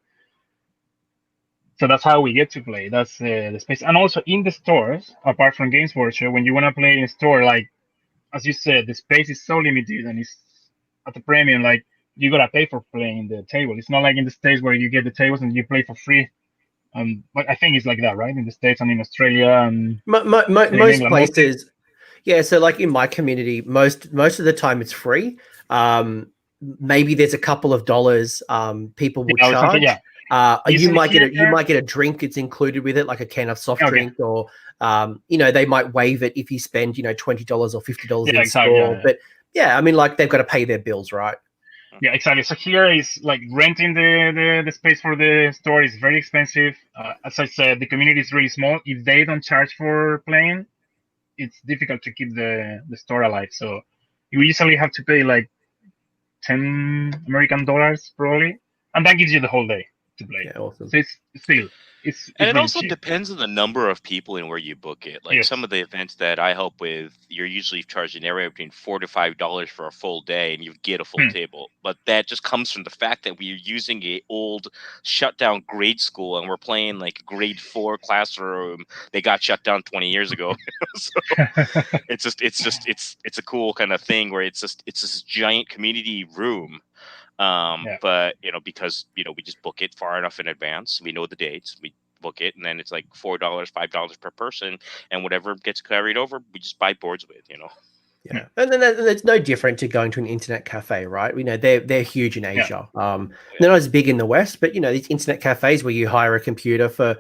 [SPEAKER 2] So that's how we get to play. That's the space. And also in the stores, apart from Games Workshop, when you want to play in a store, like, as you said, the space is so limited and it's at the premium, like, you got to pay for playing the table. It's not like in the States where you get the tables and you play for free. But I think it's like that, right? In the States and in Australia and
[SPEAKER 1] most
[SPEAKER 2] England,
[SPEAKER 1] places. Yeah, so like in my community, most of the time it's free. Maybe there's a couple of dollars people will charge. You might get a drink. It's included with it, like a can of soft drink, or they might waive it if you spend $20 or $50 in store. But yeah, I mean, like they've got to pay their bills, right?
[SPEAKER 2] Yeah, exactly. So here is like renting the space for the store is very expensive. As I said, the community is really small. If they don't charge for playing, it's difficult to keep the store alive. So you usually have to pay like $10 American probably, and that gives you the whole day to play.
[SPEAKER 1] Yeah, awesome.
[SPEAKER 2] So it's
[SPEAKER 3] and it
[SPEAKER 2] really
[SPEAKER 3] also
[SPEAKER 2] cheap.
[SPEAKER 3] depends on the number of people and where you book it. Like some of the events that I help with, you're usually charging anywhere between $4 to $5 for a full day, and you get a full table. But that just comes from the fact that we're using a old shut down grade school, and we're playing like grade 4 classroom. They got shut down 20 years ago. So it's a cool kind of thing where it's this giant community room. But because we just book it far enough in advance, we know the dates, we book it, and then it's like $4, $5 per person, and whatever gets carried over, we just buy boards with.
[SPEAKER 1] Yeah, and then it's no different to going to an internet cafe, right? They're huge in Asia. They're not as big in the West, but these internet cafes where you hire a computer for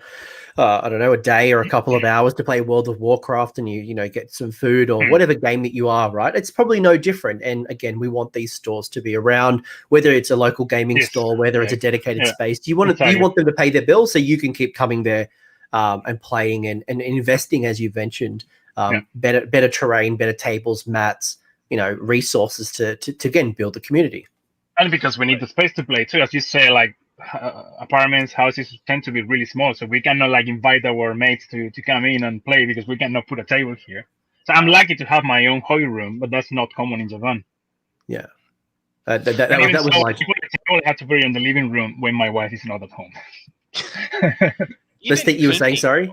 [SPEAKER 1] I don't know, a day or a couple of hours to play World of Warcraft, and you get some food or whatever game that you are, right? It's probably no different. And again, we want these stores to be around, whether it's a local gaming store, whether it's a dedicated space. You want them to pay their bills so you can keep coming there and playing and investing, as you mentioned. Better terrain, better tables, mats, resources to again build the community.
[SPEAKER 2] And because we need the space to play too, as you say, like apartments, houses tend to be really small, so we cannot like invite our mates to come in and play because we cannot put a table here. So I'm lucky to have my own hobby room, but that's not common in Japan.
[SPEAKER 1] Yeah, that was like
[SPEAKER 2] people have to be in the living room when my wife is not at home.
[SPEAKER 1] Bastet, you were saying, sorry?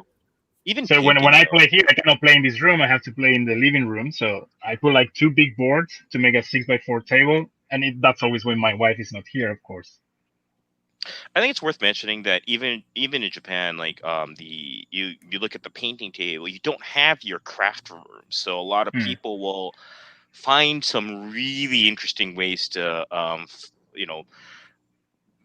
[SPEAKER 2] So when I play here, I cannot play in this room. I have to play in the living room. So I put like 2 big boards to make a 6x4 table, and that's always when my wife is not here, of course.
[SPEAKER 3] I think it's worth mentioning that even in Japan, like you look at the painting table, you don't have your craft room. So a lot of people will find some really interesting ways to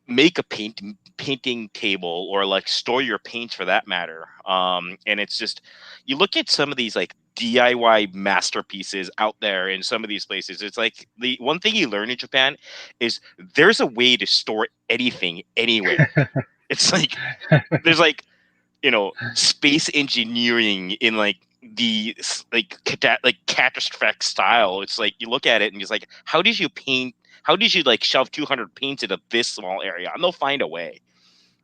[SPEAKER 3] make a painting table, or like store your paints for that matter. And it's just, you look at some of these like DIY masterpieces out there in some of these places. It's like the one thing you learn in Japan is there's a way to store anything anywhere. It's like there's like space engineering in like the catastrophic style. It's like you look at it and it's like, how did you like shove 200 paints into this small area? And they'll find a way.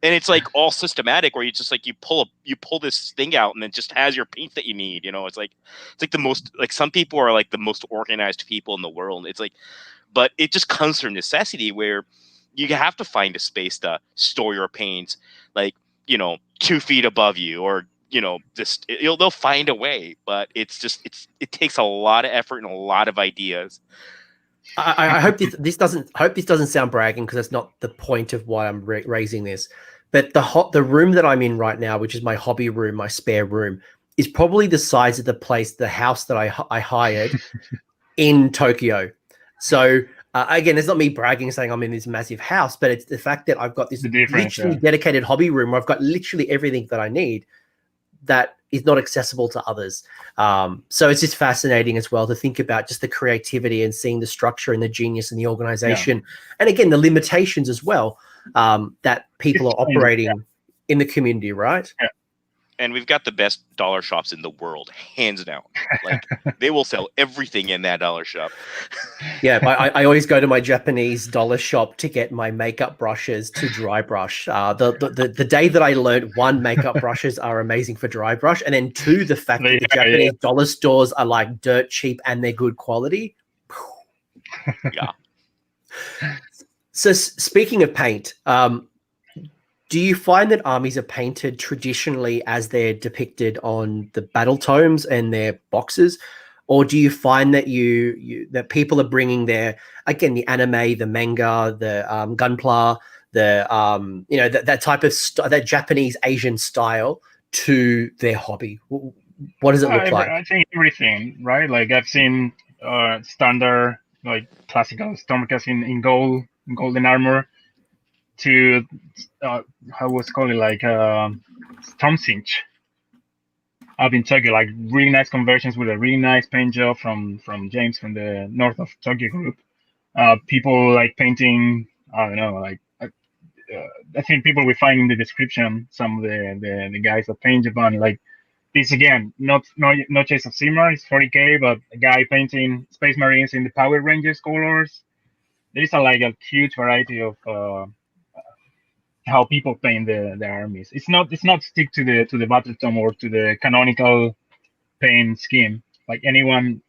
[SPEAKER 3] And it's like all systematic, where you just like you pull this thing out and it just has your paint that you need. It's like the most, like, some people are like the most organized people in the world. It's like, but it just comes from necessity, where you have to find a space to store your paints, like 2 feet above you, or just they'll find a way. But it takes a lot of effort and a lot of ideas.
[SPEAKER 1] I hope this doesn't sound bragging, because that's not the point of why I'm raising this. But the room that I'm in right now, which is my hobby room, my spare room, is probably the size of the house that I hired in Tokyo. So again, it's not me bragging saying I'm in this massive house, but it's the fact that I've got this literally dedicated hobby room where I've got literally everything that I need that is not accessible to others. So it's just fascinating as well to think about just the creativity and seeing the structure and the genius and the organization. And again, the limitations as well that people are operating in the community, right?
[SPEAKER 2] Yeah.
[SPEAKER 3] And we've got the best dollar shops in the world, hands down. Like, they will sell everything in that dollar shop.
[SPEAKER 1] Yeah, I always go to my Japanese dollar shop to get my makeup brushes to dry brush. The day that I learned, 1, makeup brushes are amazing for dry brush, and then 2, the fact that the Japanese dollar stores are like dirt cheap and they're good quality.
[SPEAKER 3] Yeah.
[SPEAKER 1] So speaking of paint, do you find that armies are painted traditionally as they're depicted on the battle tomes and their boxes, or do you find that that people are bringing their, again, the anime, the manga, the gunpla, the that type of that Japanese Asian style to their hobby? What does it look like?
[SPEAKER 2] I think everything, right? Like I've seen standard, like classical Stormcast in gold, golden armor, to how was called it, like Stormsinch up in Tokyo, like really nice conversions with a really nice paint job from James from the north of Tokyo group. People like painting, I don't know, like I think people will find in the description some of the guys that paint Japan, like this again, not Age of Sigmar, it's 40k, but a guy painting Space Marines in the Power Rangers colors. There is a huge variety of how people paint the armies. It's not stick to the battle tome or to the canonical paint scheme. Like anyone,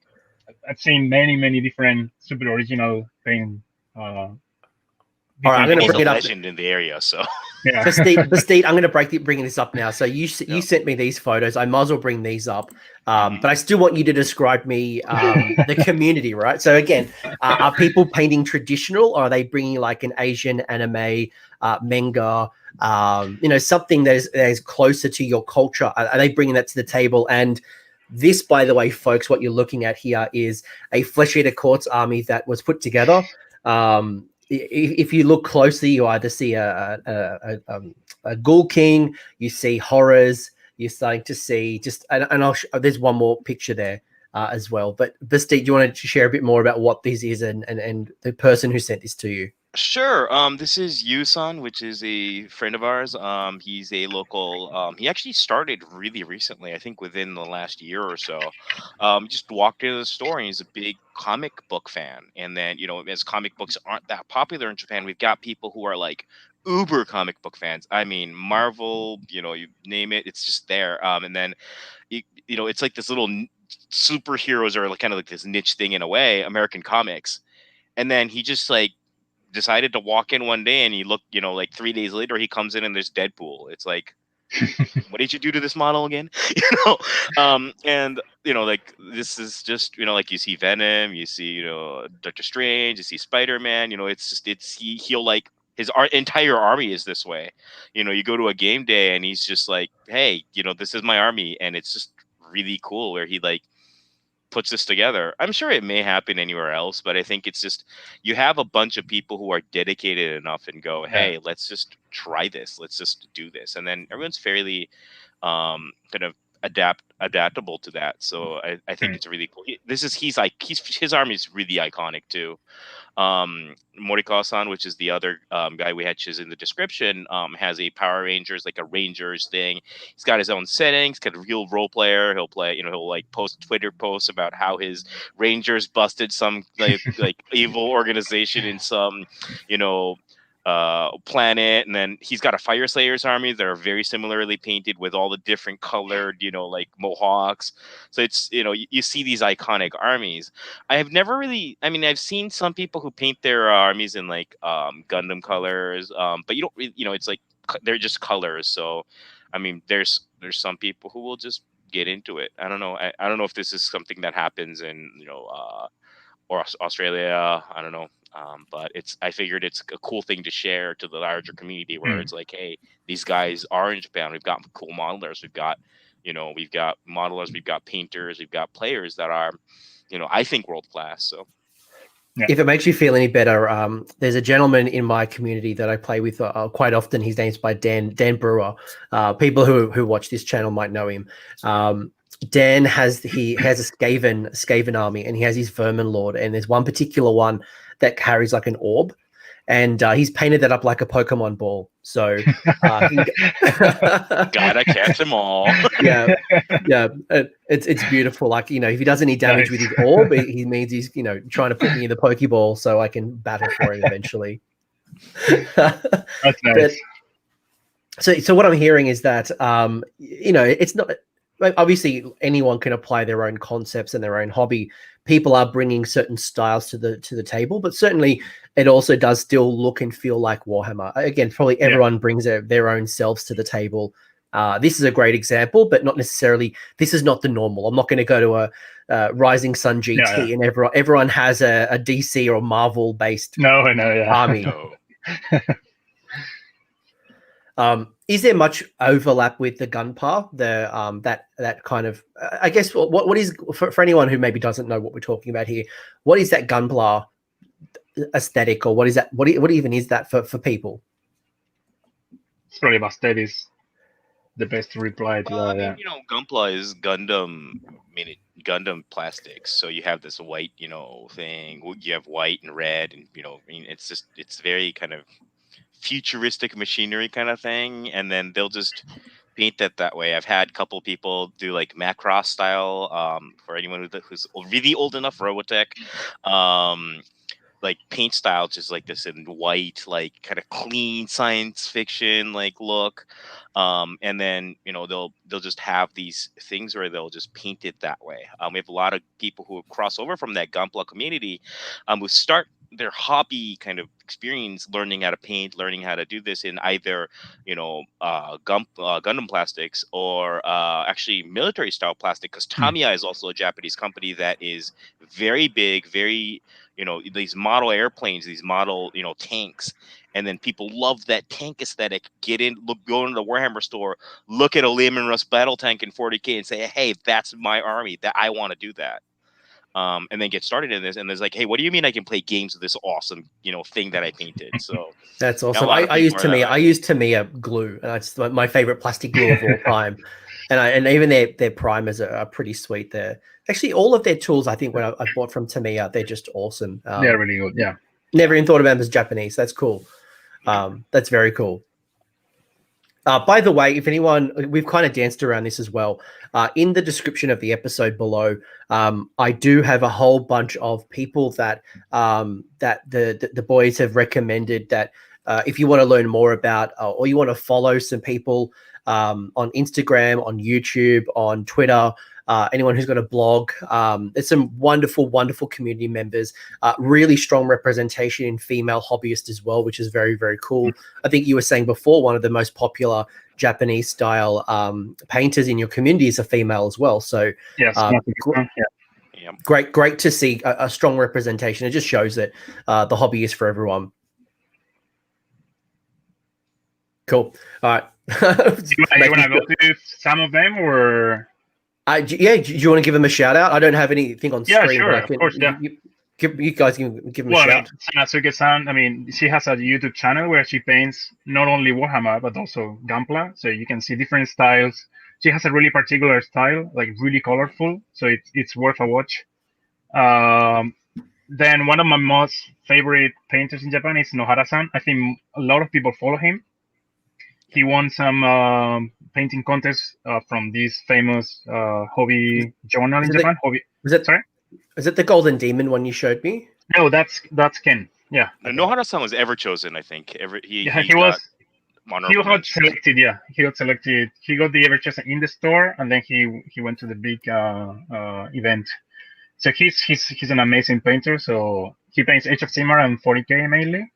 [SPEAKER 2] I've seen many different super original paint.
[SPEAKER 1] All right, I'm going to bring it up.
[SPEAKER 3] Legend in the area, so
[SPEAKER 1] yeah. Bastet, I'm going to bring this up now. So you sent me these photos. I might as well bring these up, but I still want you to describe me the community, right? So again, are people painting traditional, or are they bringing like an Asian anime, manga, something that is closer to your culture? Are they bringing that to the table? And this, by the way, folks, what you're looking at here is a Flesh Eater Courts army that was put together. If you look closely, you either see a Ghoul King, you see horrors, you're starting to see there's one more picture there as well. But Bastet, do you want to share a bit more about what this is and the person who sent this to you?
[SPEAKER 3] Sure. This is Wsorran, which is a friend of ours. He's a local. He actually started really recently, I think within the last year or so. Just walked into the store and he's a big comic book fan. And then, as comic books aren't that popular in Japan, we've got people who are like uber comic book fans. I mean, Marvel, you name it, it's just there. And then, it's like this little superheroes are kind of like this niche thing in a way, American comics. And then he just decided to walk in one day and he looked, like 3 days later, he comes in and there's Deadpool. It's like, what did you do to this model again? And this is just, like you see Venom, you see, Doctor Strange, you see Spider-Man, he'll like his entire army is this way. You go to a game day and he's just like, hey, this is my army. And it's just really cool where he puts this together. I'm sure it may happen anywhere else, but I think it's just you have a bunch of people who are dedicated enough and go, hey, let's just try this, let's just do this, and then everyone's fairly kind of adaptable to that. So I think it's really cool. His army is really iconic too. Morikawa-san, which is the other guy we had in the description, has a Power Rangers, like a Rangers thing. He's got his own settings, got a real role player. He'll play, he'll like post Twitter posts about how his Rangers busted some like evil organization in some, planet, and then he's got a Fire Slayers army that are very similarly painted with all the different colored, like mohawks. So it's, you see these iconic armies. I have never really, I've seen some people who paint their armies in like Gundam colors, but you don't really, it's like they're just colors. So there's some people who will just get into it. I don't know. I don't know if this is something that happens in or Australia. I don't know. But I figured it's a cool thing to share to the larger community where it's like, hey, these guys are in Japan. We've got cool modelers. We've got modelers. We've got painters. We've got players that are, I think world class. So.
[SPEAKER 1] Yeah. If it makes you feel any better, there's a gentleman in my community that I play with quite often. His name's by Dan Brewer. People who watch this channel might know him. Dan has a Skaven army, and he has his Vermin Lord, and there's one particular one that carries like an orb, and he's painted that up like a Pokemon ball. So
[SPEAKER 3] gotta catch them all.
[SPEAKER 1] yeah, it's beautiful. Like, if he does any damage with his orb, he means he's trying to put me in the Pokeball so I can battle for him eventually.
[SPEAKER 2] That's nice.
[SPEAKER 1] So what I'm hearing is that it's not. obviously anyone can apply their own concepts and their own hobby. People are bringing certain styles to the table, but certainly it also does still look and feel like Warhammer. Again, probably everyone brings their own selves to the table. This is a great example, but not necessarily. This is not the normal. I'm not going to go to a Rising Sun GT and everyone has a DC or Marvel based army.
[SPEAKER 2] No.
[SPEAKER 1] Is there much overlap with the Gunpla? That kind of, I guess, what is for anyone who maybe doesn't know what we're talking about here? What is that Gunpla aesthetic, or what is that? What even is that for people?
[SPEAKER 2] It's probably Bastet is the best to reply to that.
[SPEAKER 3] Gunpla is Gundam. Gundam plastics. So you have this white, thing. You have white and red, and it's very kind of futuristic machinery kind of thing, and then they'll just paint that way. I've had a couple people do like Macross style, for anyone who's really old enough, Robotech, like paint style, just like this in white, like kind of clean science fiction like look, and then they'll just have these things where they'll just paint it that way. We have a lot of people who cross over from that Gunpla community, who start their hobby kind of experience learning how to paint, learning how to do this in either Gundam plastics or actually military style plastic, because Tamiya is also a Japanese company that is very big, very these model airplanes, these model tanks, and then people love that tank aesthetic. Go into the Warhammer store, look at a Lehman Russ battle tank in 40K and say, hey, that's my army, that I want to do that. And then get started in this, and there's like, hey, what do you mean I can play games with this awesome, thing that I painted? So
[SPEAKER 1] that's awesome. I use Tamiya glue, and it's my favorite plastic glue of all time. And even their primers are pretty sweet. There, actually, all of their tools, I think, when I bought from Tamiya, they're just awesome.
[SPEAKER 2] They're really good. Yeah.
[SPEAKER 1] Never even thought about them as Japanese. That's cool. That's very cool. By the way, if anyone, we've kind of danced around this as well. In the description of the episode below, I do have a whole bunch of people that the boys have recommended that if you want to learn more about, or you want to follow some people on Instagram, on YouTube, on Twitter, anyone who's got a blog. There's some wonderful, wonderful community members, really strong representation in female hobbyists as well, which is very, very cool. I think you were saying before, one of the most popular Japanese style painters in your community is a female as well. So
[SPEAKER 2] yes,
[SPEAKER 1] great to see a strong representation. It just shows that the hobby is for everyone. Cool. All right.
[SPEAKER 2] You want to go through some of them, or?
[SPEAKER 1] Do you want to give them a shout out? I don't have anything on screen.
[SPEAKER 2] Yeah, sure, of course, yeah.
[SPEAKER 1] You guys can give them a shout.
[SPEAKER 2] Sanasuke-san, she has a YouTube channel where she paints not only Warhammer, but also Gunpla. So you can see different styles. She has a really particular style, like really colorful. So it's worth a watch. Then one of my most favorite painters in Japan is Nohara-san. I think a lot of people follow him. He won some painting contests from this famous hobby journal in Japan.
[SPEAKER 1] Is it the Golden Demon one you showed me?
[SPEAKER 2] No, that's Ken. Yeah.
[SPEAKER 3] Nohara-san was ever chosen, I think. He
[SPEAKER 2] got selected. Yeah, he got selected. He got the ever chosen in the store, and then he went to the big event. So he's an amazing painter. So he paints Age of Sigmar and 40K mainly.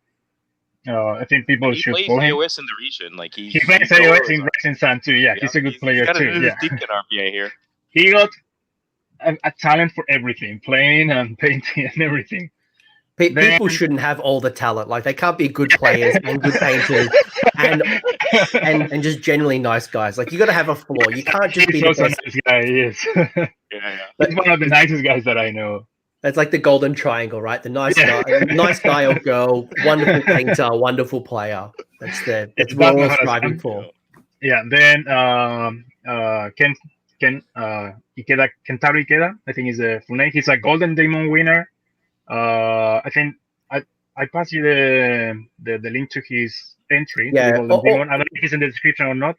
[SPEAKER 2] I think people should follow him.
[SPEAKER 3] He plays AOS in the region. Like he
[SPEAKER 2] plays AOS in Rising Sun too. Yeah, he's a good player too. Yeah.
[SPEAKER 3] Deep in RPA here.
[SPEAKER 2] He got a talent for everything, playing and painting and everything.
[SPEAKER 1] People shouldn't have all the talent. Like they can't be good players and good painters and just generally nice guys. Like you got to have a flaw. You can't just be the best.
[SPEAKER 2] Nice guy. He is. He's one of the nicest guys that I know.
[SPEAKER 1] It's like the golden triangle, right? The nice guy or girl, wonderful painter, wonderful player. That's what we're striving for.
[SPEAKER 2] Yeah. Then Kentaro Ikeda, I think is a full name. He's a Golden Demon winner. I think I passed you the link to his entry.
[SPEAKER 1] Yeah.
[SPEAKER 2] I don't know if it's in the description or not.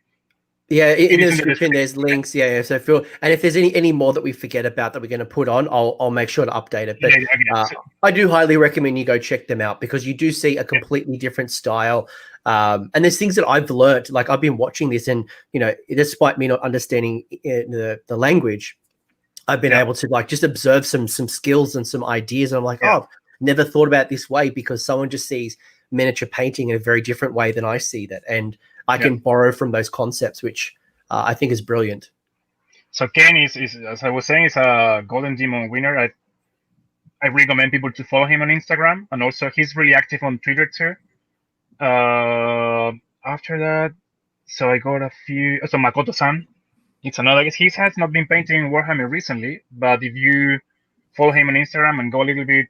[SPEAKER 1] Yeah, in the description there's links. Yeah. So if there's any more that we forget about that we're going to put on, I'll make sure to update it. But I do highly recommend you go check them out because you do see a completely different style. And there's things that I've learned, like I've been watching this and, despite me not understanding the language, I've been able to like just observe some skills and some ideas. And I'm like, oh, I've never thought about it this way because someone just sees miniature painting in a very different way than I see that. And I can borrow from those concepts, which I think is brilliant.
[SPEAKER 2] So Ken is, as I was saying, is a Golden Demon winner. I recommend people to follow him on Instagram, and also he's really active on Twitter too. After that, so I got a few. So Makoto-san, it's another. He has not been painting Warhammer recently, but if you follow him on Instagram and go a little bit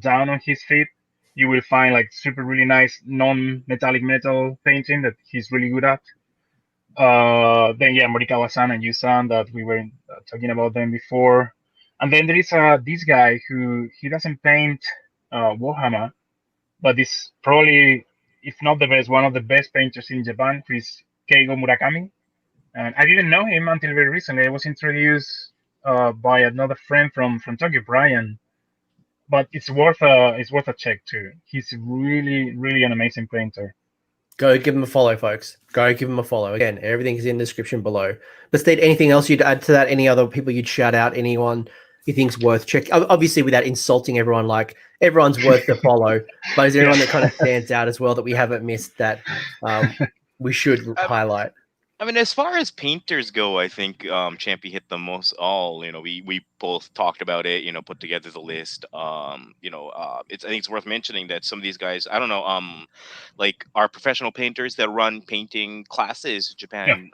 [SPEAKER 2] down on his feed, you will find like super really nice non-metallic metal painting that he's really good at. Then Morikawa-san and Yu-san that we were talking about them before. And then there is this guy who he doesn't paint Warhammer, but is probably, if not the best, one of the best painters in Japan, who is Keigo Murakami. And I didn't know him until very recently. I was introduced by another friend from Tokyo, Brian. But it's worth a check too. He's really, really an amazing painter.
[SPEAKER 1] Go give him a follow, folks. Go give him a follow. Again, everything is in the description below. Bastet, anything else you'd add to that? Any other people you'd shout out? Anyone you think's worth checking? Obviously, without insulting everyone, like everyone's worth the follow. But is there anyone that kind of stands out as well that we haven't missed that we should highlight?
[SPEAKER 3] I mean, as far as painters go, I think Champi hit the most all. We both talked about it. Put together the list. I think it's worth mentioning that some of these guys, I don't know, like are professional painters that run painting classes in Japan,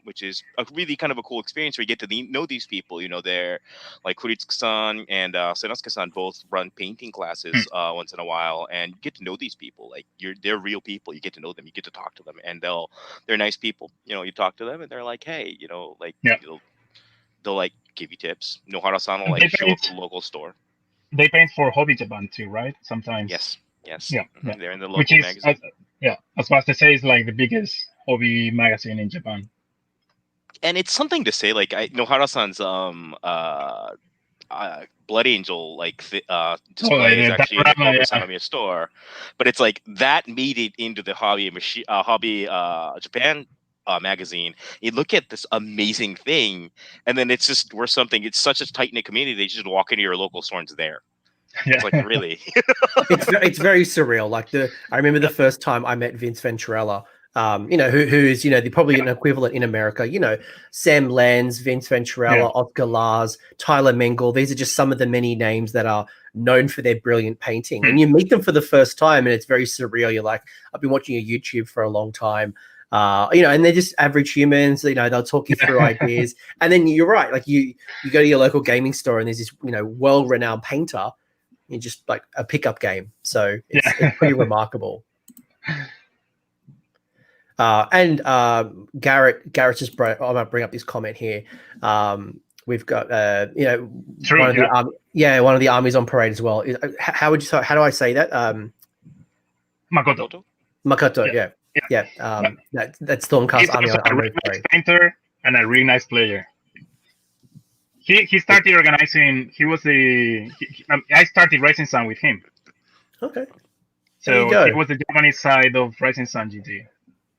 [SPEAKER 3] which is a really kind of a cool experience where you get to know these people. They're like Kuritsuka-san and Senosuke-san both run painting classes once in a while, and you get to know these people. Like they're real people. You get to know them. You get to talk to them, and they're nice people. You talk to them and they're like, hey, they'll like give you tips. Nohara-san will like show up at the local store.
[SPEAKER 2] They paint for Hobby Japan too, right? Sometimes.
[SPEAKER 3] Yes.
[SPEAKER 2] Yeah.
[SPEAKER 3] They're in the local
[SPEAKER 2] Which is,
[SPEAKER 3] magazine.
[SPEAKER 2] as Bastet says, like the biggest hobby magazine in Japan.
[SPEAKER 3] And it's something to say, like Nohara-san's Blood Angel display is actually in the Hobby store, but it's like that made it into the Hobby Japan magazine. You look at this amazing thing, and then it's just worth something. It's such a tight knit community. They just walk into your local store and it's there. It's like really.
[SPEAKER 1] it's very surreal. Like I remember the first time I met Vince Venturella. Who is probably an equivalent in America. Sam Lanz, Vince Venturella, Oscar Lars, Tyler Mengel. These are just some of the many names that are known for their brilliant painting. And you meet them for the first time, and it's very surreal. You're like, I've been watching your YouTube for a long time. And they're just average humans. They'll talk you through ideas, and then you're right. Like you go to your local gaming store, and there's this world-renowned painter. In just like a pickup game, so it's pretty remarkable. And Garrett just I might bring up this comment here. We've got one of the armies on parade as well. How do I say that?
[SPEAKER 2] Makoto.
[SPEAKER 1] That's Stormcast army on parade.
[SPEAKER 2] Painter and a really nice player. He started organizing. I started Rising Sun with him.
[SPEAKER 1] Okay.
[SPEAKER 2] So he was the Japanese side of Rising Sun GT.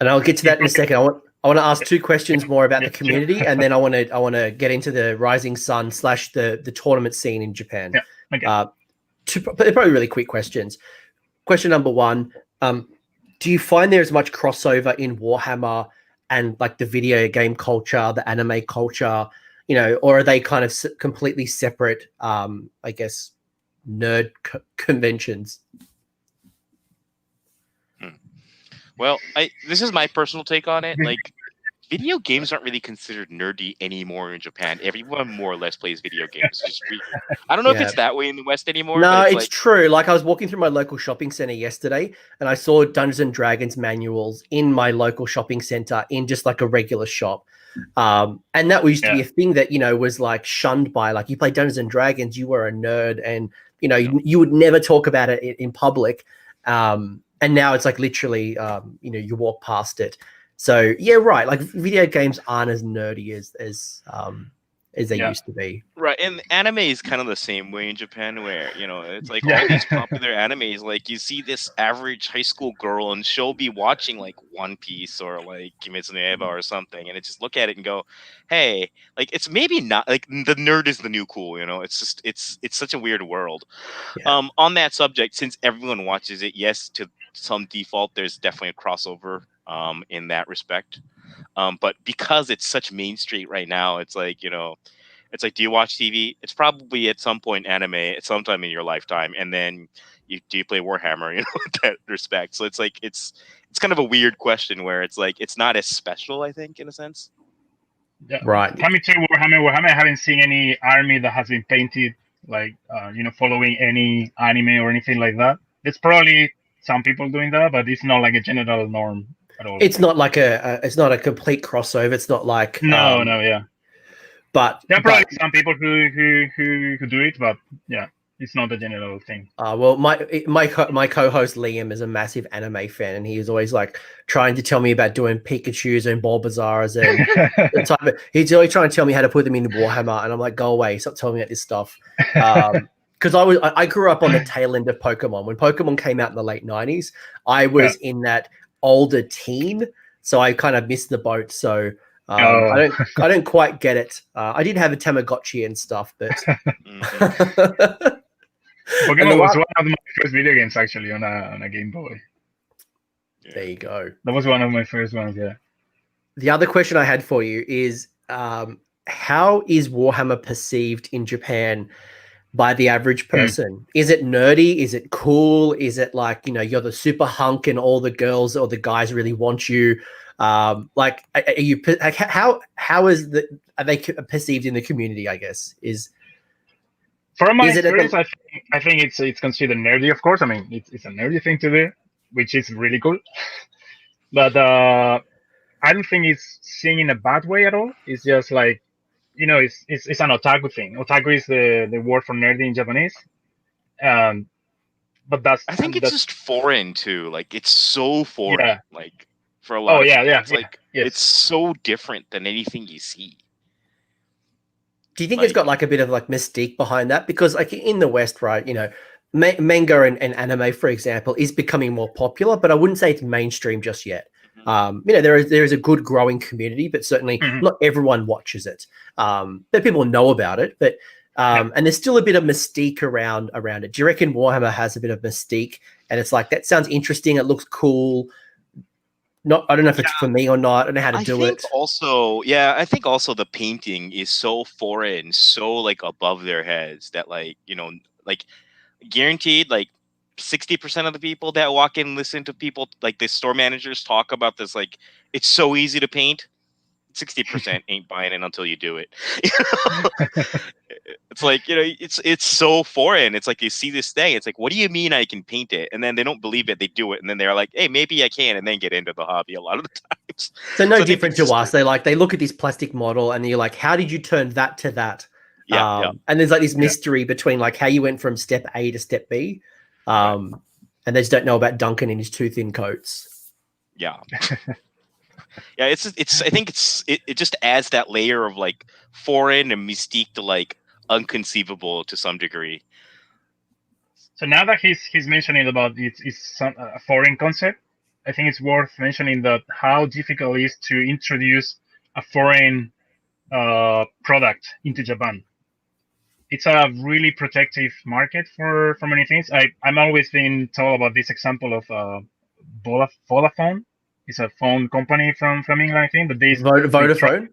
[SPEAKER 1] And I'll get to that in a second. I want to ask two questions more about the community, and then I want to get into the Rising Sun / the tournament scene in Japan.
[SPEAKER 2] Yeah. Okay.
[SPEAKER 1] They're probably really quick questions. Question number one: do you find there is much crossover in Warhammer and like the video game culture, the anime culture? Or are they kind of completely separate, I guess, nerd conventions?
[SPEAKER 3] Well, this is my personal take on it. Like, video games aren't really considered nerdy anymore in Japan. Everyone more or less plays video games. I don't know if it's that way in the West anymore.
[SPEAKER 1] No, it's true. Like I was walking through my local shopping center yesterday, and I saw Dungeons and Dragons manuals in my local shopping center in just like a regular shop. And that used to be a thing that was like shunned by, like, you play Dungeons and Dragons, you were a nerd, and you would never talk about it in public. And now it's like literally, you walk past it. So yeah, right. Like video games aren't as nerdy as as they
[SPEAKER 2] Yeah.
[SPEAKER 1] used to be.
[SPEAKER 3] Right, and anime is kind of the same way in Japan, where it's like
[SPEAKER 2] Yeah.
[SPEAKER 3] all these popular animes, like you see this average high school girl, and she'll be watching like One Piece or like Kimetsu no Yaiba or something, and it just look at it and go, "Hey, like it's maybe not like the nerd is the new cool." It's just it's such a weird world.
[SPEAKER 1] Yeah.
[SPEAKER 3] On that subject, since everyone watches it, yes, to some default, there's definitely a crossover in that respect. But because it's such mainstream right now, it's like it's like, do you watch TV? It's probably at some point anime at some time in your lifetime, and then do you play Warhammer? In that respect. So it's like it's kind of a weird question where it's like it's not as special, I think, in a sense.
[SPEAKER 2] Yeah.
[SPEAKER 1] Right.
[SPEAKER 2] Coming to Warhammer, I haven't seen any army that has been painted like following any anime or anything like that. It's probably some people doing that, but it's not like a general norm at all.
[SPEAKER 1] It's not like it's not a complete crossover. It's not like
[SPEAKER 2] no, yeah.
[SPEAKER 1] But
[SPEAKER 2] there are probably some people who do it, but yeah, it's not a general thing.
[SPEAKER 1] Well, my co-host Liam is a massive anime fan, and he is always like trying to tell me about doing Pikachus and Bulbazars, and he's always trying to tell me how to put them into Warhammer, and I'm like, go away, stop telling me about this stuff. Because I grew up on the tail end of Pokemon. When Pokemon came out in the late 90s, I was in that older teen, so I kind of missed the boat. So I don't quite get it. I did have a Tamagotchi and stuff, but
[SPEAKER 2] Pokemon was one of my first video games actually on a Game Boy.
[SPEAKER 1] There you go.
[SPEAKER 2] That was one of my first ones. Yeah.
[SPEAKER 1] The other question I had for you is, how is Warhammer perceived in Japan by the average person? Is it nerdy? Is it cool? Is it like, you're the super hunk and all the girls or the guys really want you? Are you, how are they perceived in the community, I guess,
[SPEAKER 2] from my experience, I think it's considered nerdy, of course. I mean, it's a nerdy thing to do, which is really cool. But I don't think it's seen in a bad way at all. It's just like, it's an otaku thing. Otaku is the word for nerdy in Japanese. But
[SPEAKER 3] I think it's just foreign too. Like it's so foreign.
[SPEAKER 2] Yeah.
[SPEAKER 3] Like for a lot. Of people, it's like
[SPEAKER 2] yes.
[SPEAKER 3] It's so different than anything you see.
[SPEAKER 1] Do you think it's got like a bit of like mystique behind that? Because like in the West, right, manga and anime, for example, is becoming more popular, but I wouldn't say it's mainstream just yet. There is a good growing community, but certainly not everyone watches it. But people know about it, but and there's still a bit of mystique around it. Do you reckon Warhammer has a bit of mystique? And it's like, that sounds interesting. It looks cool. I don't know if it's for me or not. I don't know how to do it.
[SPEAKER 3] I think also the painting is so foreign, so like above their heads that like guaranteed like 60% of the people that walk in and listen to people like the store managers talk about this, like it's so easy to paint. 60% ain't buying it until you do it. It's like, it's so foreign. It's like you see this thing. It's like, what do you mean I can paint it? And then they don't believe it. They do it. And then they're like, hey, maybe I can. And then get into the hobby a lot of the times.
[SPEAKER 1] So different to us. They look at this plastic model and you're like, how did you turn that to that? And there's like this mystery between like how you went from step A to step B. And they just don't know about Duncan and his two thin coats.
[SPEAKER 3] Yeah. Yeah, I think it just adds that layer of like foreign and mystique to like unconceivable to some degree.
[SPEAKER 2] So now that he's mentioning about it's a foreign concept, I think it's worth mentioning that how difficult it is to introduce a foreign product into Japan. It's a really protective market for many things. I'm always being told about this example of Vodafone. It's a phone company from England, I think. But
[SPEAKER 1] Vodafone?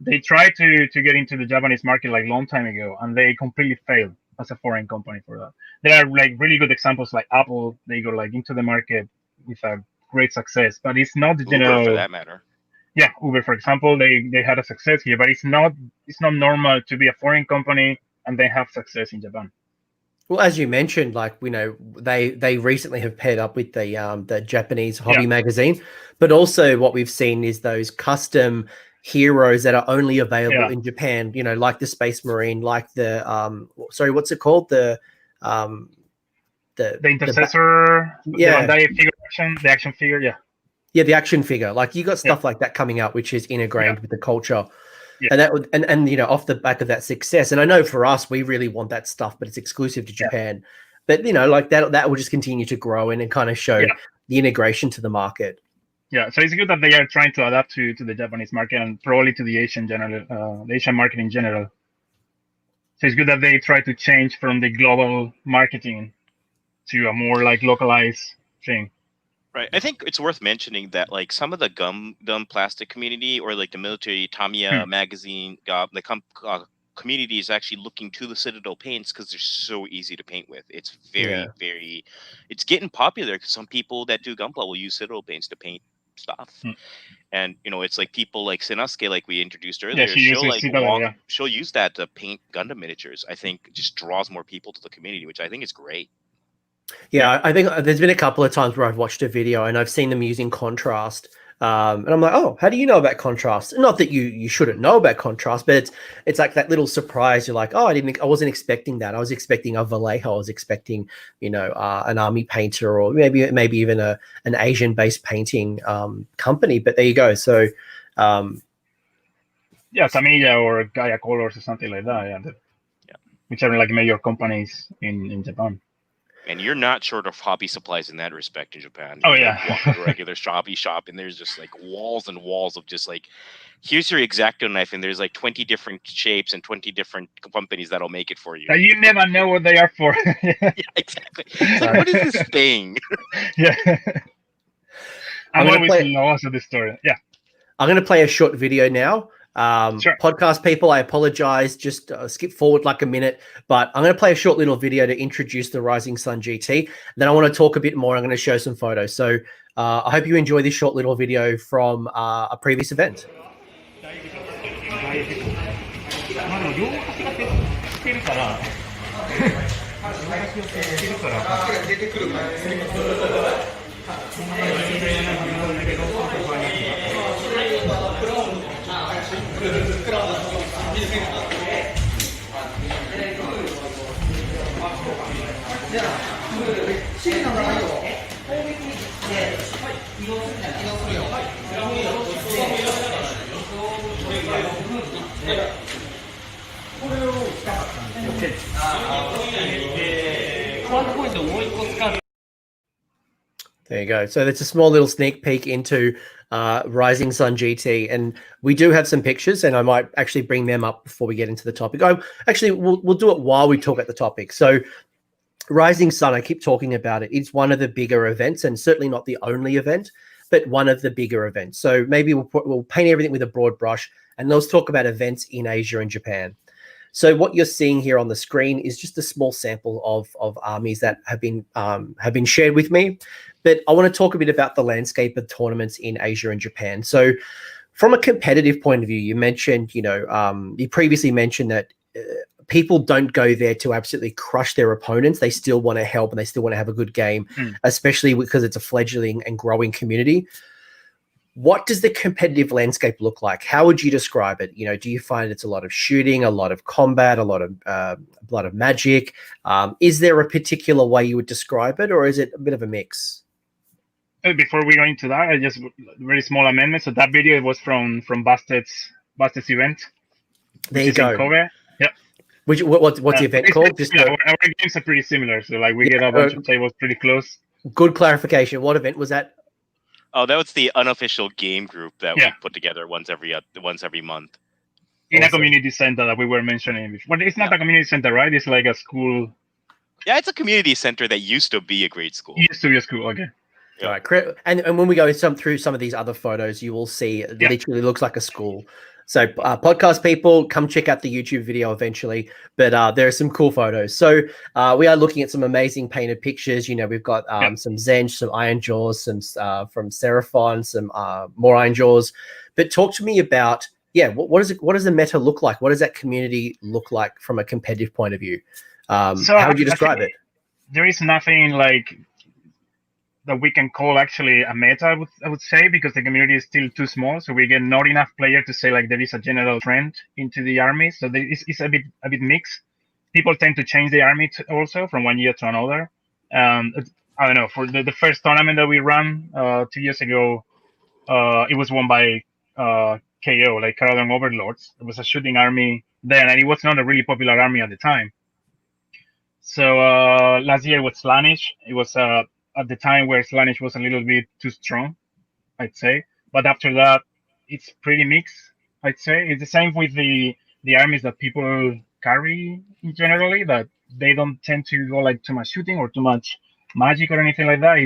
[SPEAKER 2] They tried to get into the Japanese market like a long time ago, and they completely failed as a foreign company for that. There are like really good examples like Apple. They go like into the market with a great success, but it's not the general.
[SPEAKER 3] Uber, for that matter.
[SPEAKER 2] Yeah, Uber, for example, they had a success here, but it's not normal to be a foreign company and then have success in Japan.
[SPEAKER 1] Well, as you mentioned, like they recently have paired up with the Japanese hobby magazine, but also what we've seen is those custom heroes that are only available in Japan. Like the Space Marine, like the what's it called? The
[SPEAKER 2] Intercessor, the action figure,
[SPEAKER 1] the action figure. Like you got stuff like that coming out, which is integrated with the culture. And that would, and you know, off the back of that success, and I know for us, we really want that stuff, but it's exclusive to Japan. But you know, like that will just continue to grow and kind of show the integration to the market.
[SPEAKER 2] Yeah, so it's good that they are trying to adapt to the Japanese market and probably to the Asian general, the Asian market in general. So it's good that they try to change from the global marketing to a more like localized thing.
[SPEAKER 3] Right. I think it's worth mentioning that like some of the gum plastic community or like the military Tamiya magazine, the community is actually looking to the Citadel paints because they're so easy to paint with. It's very, it's getting popular because some people that do Gunpla will use Citadel paints to paint stuff. And you know, it's like people like Sinosuke, like we introduced earlier, she'll use that to paint Gundam miniatures. I think it just draws more people to the community, which I think is great.
[SPEAKER 1] Yeah, I think there's been a couple of times where I've watched a video and I've seen them using contrast. And I'm like, oh, how do you know about contrast? Not that you shouldn't know about contrast, but it's like that little surprise. You're like, oh, I wasn't expecting that. I was expecting a Vallejo. I was expecting, you know, an army painter or maybe even an Asian based painting company. But there you go. So,
[SPEAKER 2] Tamiya or Gaia Colors or something like that. Which are like major companies in Japan.
[SPEAKER 3] And you're not short of hobby supplies in that respect in Japan.
[SPEAKER 2] Oh,
[SPEAKER 3] walk a regular hobby shop, and there's just like walls and walls of just like, here's your X-Acto knife, and there's like 20 different shapes and 20 different companies that'll make it for you.
[SPEAKER 2] And you never know what they are for.
[SPEAKER 3] Yeah, exactly. It's like, what is this thing?
[SPEAKER 2] I'm always lost with this story. Yeah.
[SPEAKER 1] I'm going to play a short video now. Podcast people, I apologize, just skip forward like a minute, but I'm going to play a short little video to introduce the Rising Sun GT. Then I want to talk a bit more. I'm going to show some photos. So I hope you enjoy this short little video from a previous event.
[SPEAKER 4] これを使ったんです。コアポイントをもう一個使う。
[SPEAKER 1] There you go. So that's a small little sneak peek into Rising Sun GT, and we do have some pictures, and I might actually bring them up before we get into the topic. We'll do it while we talk at the topic. So Rising Sun, I keep talking about it. It's one of the bigger events, and certainly not the only event, but one of the bigger events. So maybe we'll paint everything with a broad brush, and let's talk about events in Asia and Japan. So what you're seeing here on the screen is just a small sample of armies that have been shared with me. But I want to talk a bit about the landscape of tournaments in Asia and Japan. So from a competitive point of view, you mentioned, you previously mentioned that people don't go there to absolutely crush their opponents. They still want to help and they still want to have a good game, especially because it's a fledgling and growing community. What does the competitive landscape look like? How would you describe it? Do you find it's a lot of shooting, a lot of combat, a lot of magic? Is there a particular way you would describe it, or is it a bit of a mix?
[SPEAKER 2] Before we go into that, I just very small amendment. So that video was from Bastet's event.
[SPEAKER 1] There you go.
[SPEAKER 2] Kobe. Yeah.
[SPEAKER 1] What's the event called?
[SPEAKER 2] Our games are pretty similar. So like we get a bunch of tables pretty close.
[SPEAKER 1] Good clarification. What event was that?
[SPEAKER 3] Oh, that was the unofficial game group that we put together once every month.
[SPEAKER 2] In a community center that we were mentioning before. But it's not a community center, right? It's like a school.
[SPEAKER 3] Yeah, it's a community center that used to be a grade school.
[SPEAKER 2] It used to be a school, okay.
[SPEAKER 1] Yeah. All right, and when we go through some of these other photos, you will see it literally looks like a school. So podcast people, come check out the YouTube video eventually. But there are some cool photos. So we are looking at some amazing painted pictures. We've got some Zench, some Iron Jaws, some from Seraphon, some more Iron Jaws. But talk to me about what does the meta look like? What does that community look like from a competitive point of view? How would you describe it?
[SPEAKER 2] There is nothing like that we can call actually a meta, I would say, because the community is still too small. So we get not enough players to say like there is a general trend into the army. So it's a bit mixed. People tend to change the army also from one year to another. I don't know. For the first tournament that we ran 2 years ago, it was won by KO, like Caradon Overlords. It was a shooting army then, and it was not a really popular army at the time. So last year was Slaanesh. It was at the time where Slaanesh was a little bit too strong, I'd say. But after that, it's pretty mixed, I'd say. It's the same with the armies that people carry generally, that they don't tend to go like too much shooting or too much magic or anything like that.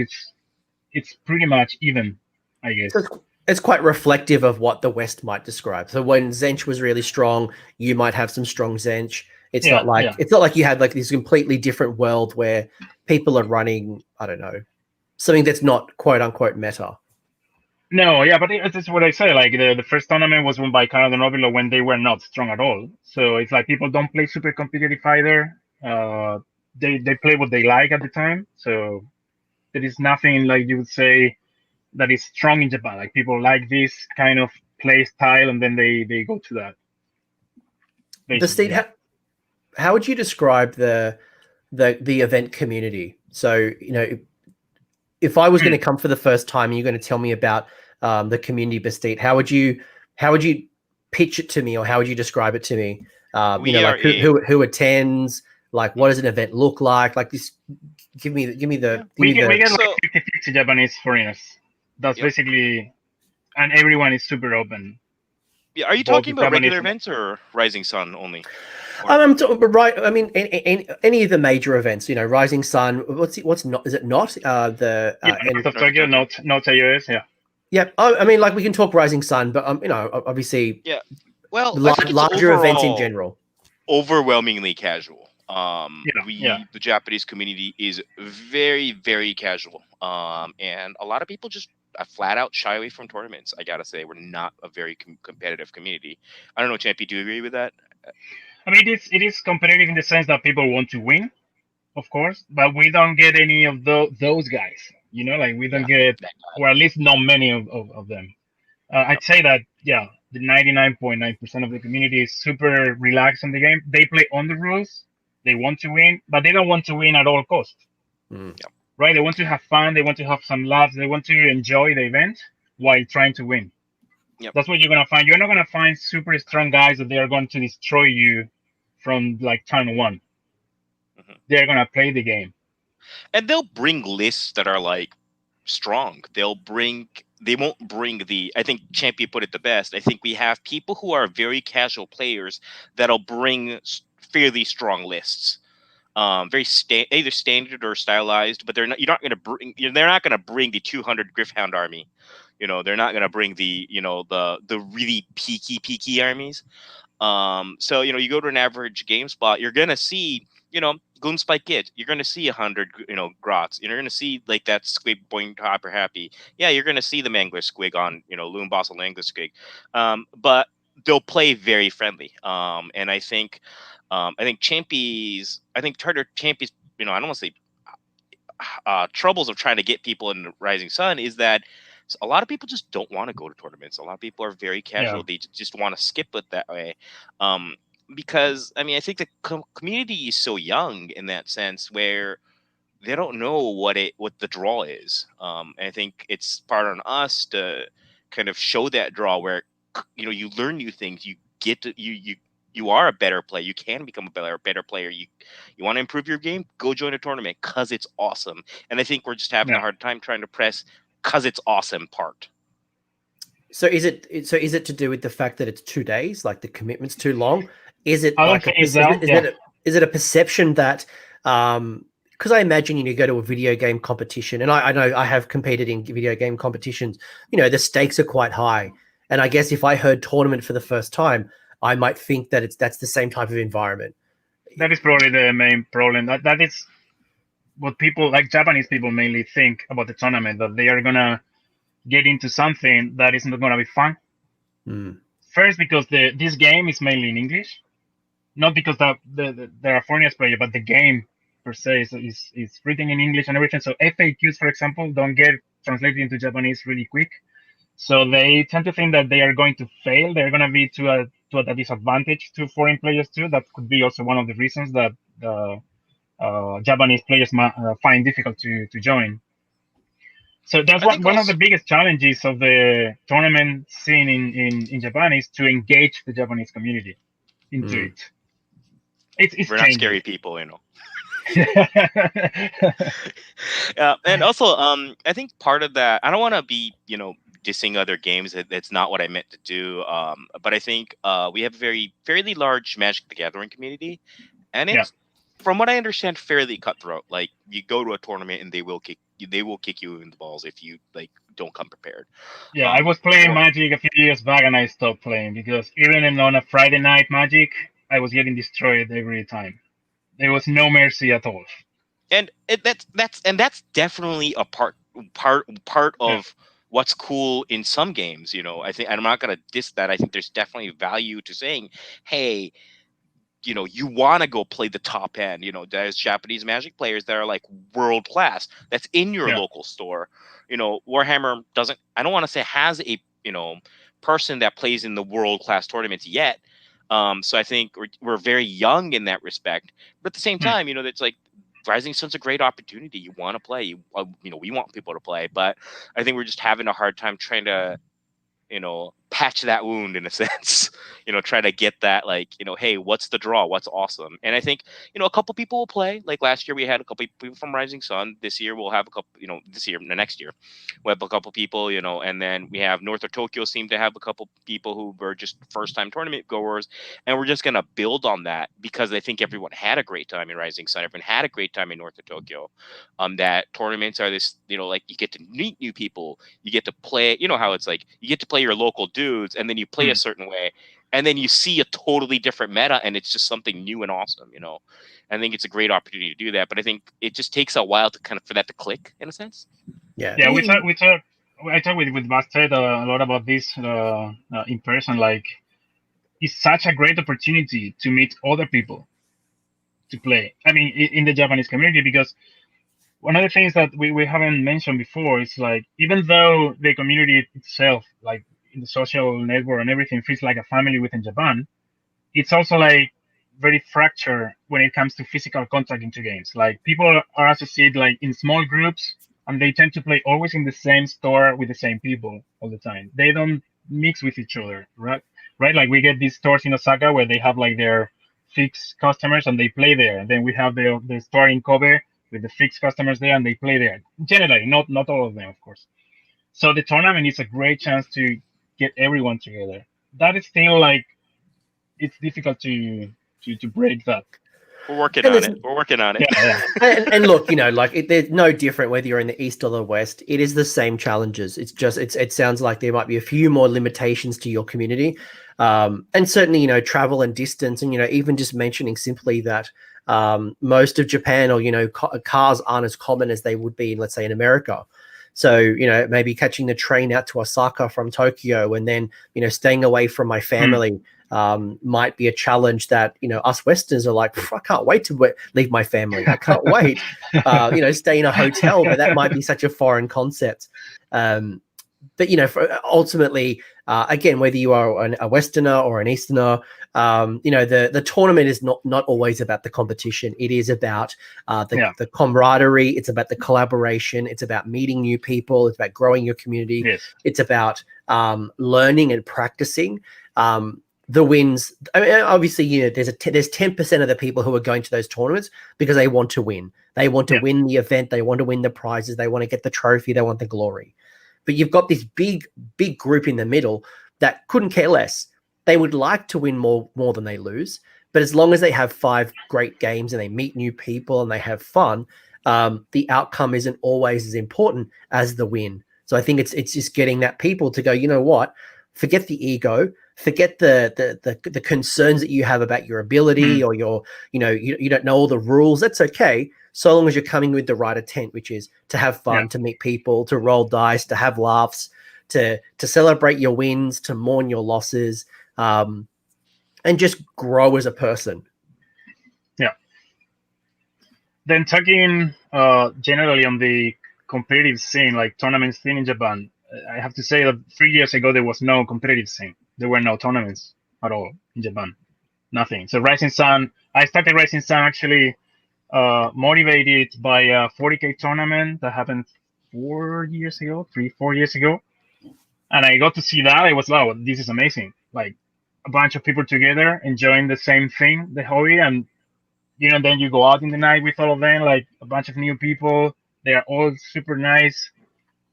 [SPEAKER 2] It's pretty much even, I guess.
[SPEAKER 1] So it's quite reflective of what the West might describe. So when Tzeentch was really strong, you might have some strong Tzeentch. It's not like you had like this completely different world where people are running, I don't know, something that's not quote unquote meta.
[SPEAKER 2] No, yeah, but it's what I say. Like the first tournament was won by Caradon Overlord when they were not strong at all. So it's like people don't play super competitive either. They play what they like at the time. So there is nothing like you would say that is strong in Japan. Like people like this kind of play style, and then they go to that.
[SPEAKER 1] Bastet, how would you describe the event community? So, you know, if I was going to come for the first time and you're going to tell me about the community Bastet, how would you pitch it to me, or how would you describe it to me? You know, like who attends, like what does an event look like? Like this, give me the.
[SPEAKER 2] We get like 50 Japanese foreigners. That's basically, and everyone is super open.
[SPEAKER 3] Yeah, are you talking about regular events or Rising Sun only?
[SPEAKER 1] Right. I mean, any of the major events, you know, Rising Sun. What's not? Is it not the
[SPEAKER 2] North of Tokyo, not iOS? Yeah.
[SPEAKER 1] Yeah. I mean, like we can talk Rising Sun, but you know, obviously,
[SPEAKER 3] yeah. Well,
[SPEAKER 1] larger events in general.
[SPEAKER 3] Overwhelmingly casual. The Japanese community is very, very casual. And a lot of people just flat out shy away from tournaments. I gotta say, we're not a very competitive community. I don't know, Champi, do you agree with that?
[SPEAKER 2] I mean, it is competitive in the sense that people want to win, of course, but we don't get any of those guys. You know, like we don't get, or at least not many of them. I'd say that, the 99.9% of the community is super relaxed on the game. They play on the rules. They want to win, but they don't want to win at all costs. Right? They want to have fun. They want to have some laughs. They want to enjoy the event while trying to win. That's what you're going to find. You're not going to find super strong guys that they are going to destroy you from like turn one. They're going to play the game.
[SPEAKER 3] And they'll bring lists that are like strong. They won't bring I think Champi put it the best. I think we have people who are very casual players that'll bring fairly strong lists. Very either standard or stylized, but they're not going to bring the 200 Gryph-hound army. You know, they're not going to bring the really peaky armies. So, you know, you go to an average game spot, you're going to see, you know, Gloomspike Git. You're going to see 100, you know, Grots. You're going to see like that Squig Boing Hopper Happy. Yeah, you're going to see the Mangler Squig on, you know, Loon Boss and Langler Squig. But they'll play very friendly. And I think Champi's, you know, I don't want to say troubles of trying to get people in Rising Sun is that a lot of people just don't want to go to tournaments. A lot of people are very casual. They just want to skip it that way. Because, I mean, I think the community is so young in that sense where they don't know what the draw is. And I think it's part on us to kind of show that draw where, you know, you learn new things. You get to, you are a better player. You can become a better player. You want to improve your game? Go join a tournament because it's awesome. And I think we're just having a hard time trying to press because it's awesome part.
[SPEAKER 1] So is it to do with the fact that it's 2 days, like the commitment's too long? Is it is it a perception that because I imagine you go to a video game competition, and I know I have competed in video game competitions, you know, the stakes are quite high. And I guess if I heard tournament for the first time, I might think that that's the same type of environment.
[SPEAKER 2] That is probably the main problem. That is what people, like Japanese people, mainly think about the tournament, that they are gonna get into something that is not gonna be fun. First, because this game is mainly in English, not because there are foreigners playing, but the game per se is written in English and everything. So FAQs, for example, don't get translated into Japanese really quick. So they tend to think that they are going to fail. They're going to be to a disadvantage to foreign players too. That could be also one of the reasons that Japanese players find difficult to join. So that's one of the biggest challenges of the tournament scene in Japan is to engage the Japanese community into it. It's
[SPEAKER 3] We're not
[SPEAKER 2] changing.
[SPEAKER 3] scary people, you know. And also, I think part of that, I don't want to be, dissing other games. That's not what I meant to do. But I think we have a fairly large Magic the Gathering community, and it's, from what I understand, fairly cutthroat. Like, you go to a tournament and they will kick you in the balls if you don't come prepared.
[SPEAKER 2] Yeah, I was playing Magic a few years back and I stopped playing because even on a Friday night Magic, I was getting destroyed every time. There was no mercy at all.
[SPEAKER 3] And that's definitely a part of what's cool in some games. I think, and I'm not going to diss that. I think there's definitely value to saying, hey, you want to go play the top end. There's Japanese Magic players that are like world class. That's in your local store. Warhammer doesn't. I don't want to say has a person that plays in the world class tournaments yet. So I think we're very young in that respect. But at the same time, it's like Rising Sun's a great opportunity. You want to play. We want people to play, but I think we're just having a hard time trying to patch that wound in a sense, try to get that, hey, what's the draw? What's awesome? And I think, a couple people will play. Like last year, we had a couple people from Rising Sun. This year, we'll have a couple, next year, we'll have a couple people, and then we have North of Tokyo seem to have a couple people who were just first time tournament goers. And we're just going to build on that because I think everyone had a great time in Rising Sun. Everyone had a great time in North of Tokyo. That tournaments are this, you get to meet new people. You get to play, how it's like, you get to play your local dudes, and then you play a certain way, and then you see a totally different meta, and it's just something new and awesome. I think it's a great opportunity to do that, but I think it just takes a while to for that to click in a sense.
[SPEAKER 2] I talked with Bastet a lot about this in person. Like, it's such a great opportunity to meet other people to play. I mean, in the Japanese community, because one of the things that we haven't mentioned before is, like, even though the community itself, like in the social network and everything, feels like a family within Japan, it's also like very fractured when it comes to physical contact into games. Like, people are associated like in small groups, and they tend to play always in the same store with the same people all the time. They don't mix with each other, right? Like, we get these stores in Osaka where they have like their fixed customers and they play there. And then we have the store in Kobe with the fixed customers there and they play there. Generally, not all of them, of course. So the tournament is a great chance to get everyone together. That is still, like, it's difficult to break that.
[SPEAKER 3] We're working on it.
[SPEAKER 2] Yeah.
[SPEAKER 1] and look, there's no different whether you're in the East or the West. It is the same challenges. It's just, it sounds like there might be a few more limitations to your community. And certainly, travel and distance, and, even just mentioning simply that most of Japan, or, cars aren't as common as they would be, let's say, in America. So, maybe catching the train out to Osaka from Tokyo and then, staying away from my family might be a challenge that, us Westerners are like, I can't wait to leave my family. I can't wait, stay in a hotel, but that might be such a foreign concept. But, ultimately, again, whether you are a Westerner or an Easterner, the tournament is not always about the competition. It is about the camaraderie. It's about the collaboration. It's about meeting new people. It's about growing your community.
[SPEAKER 2] Yes.
[SPEAKER 1] It's about learning and practicing. The wins, I mean, obviously, there's 10% of the people who are going to those tournaments because they want to win. They want to win the event. They want to win the prizes. They want to get the trophy. They want the glory. But you've got this big group in the middle that couldn't care less. They would like to win more than they lose. But as long as they have 5 great games and they meet new people and they have fun, the outcome isn't always as important as the win. So I think it's just getting that people to go, you know what? Forget the ego. Forget the concerns that you have about your ability or your, you don't know all the rules. That's okay. So long as you're coming with the right intent, which is to have fun, to meet people, to roll dice, to have laughs, to celebrate your wins, to mourn your losses, and just grow as a person.
[SPEAKER 2] Yeah. Then talking generally on the competitive scene, like tournament scene in Japan, I have to say that 3 years ago, there was no competitive scene. There were no tournaments at all in Japan. Nothing. So Rising Sun, I started Rising Sun actually motivated by a 40K tournament that happened 4 years ago, and I got to see that. I was, wow, this is amazing! Like a bunch of people together enjoying the same thing, the hobby, and then you go out in the night with all of them, like a bunch of new people. They are all super nice.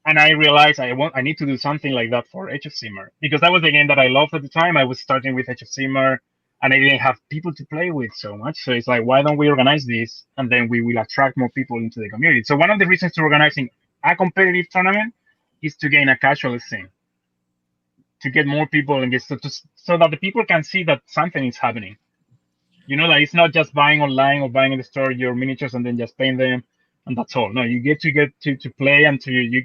[SPEAKER 2] And I realized I need to do something like that for Age of Sigmar, because that was the game that I loved at the time. I was starting with Age of Sigmar, and I didn't have people to play with so much. So it's like, why don't we organize this, and then we will attract more people into the community. So one of the reasons to organizing a competitive tournament is to gain a casual scene, to get more people and so that the people can see that something is happening. Like it's not just buying online or buying in the store your miniatures and then just paint them and that's all. No, you get to play and to.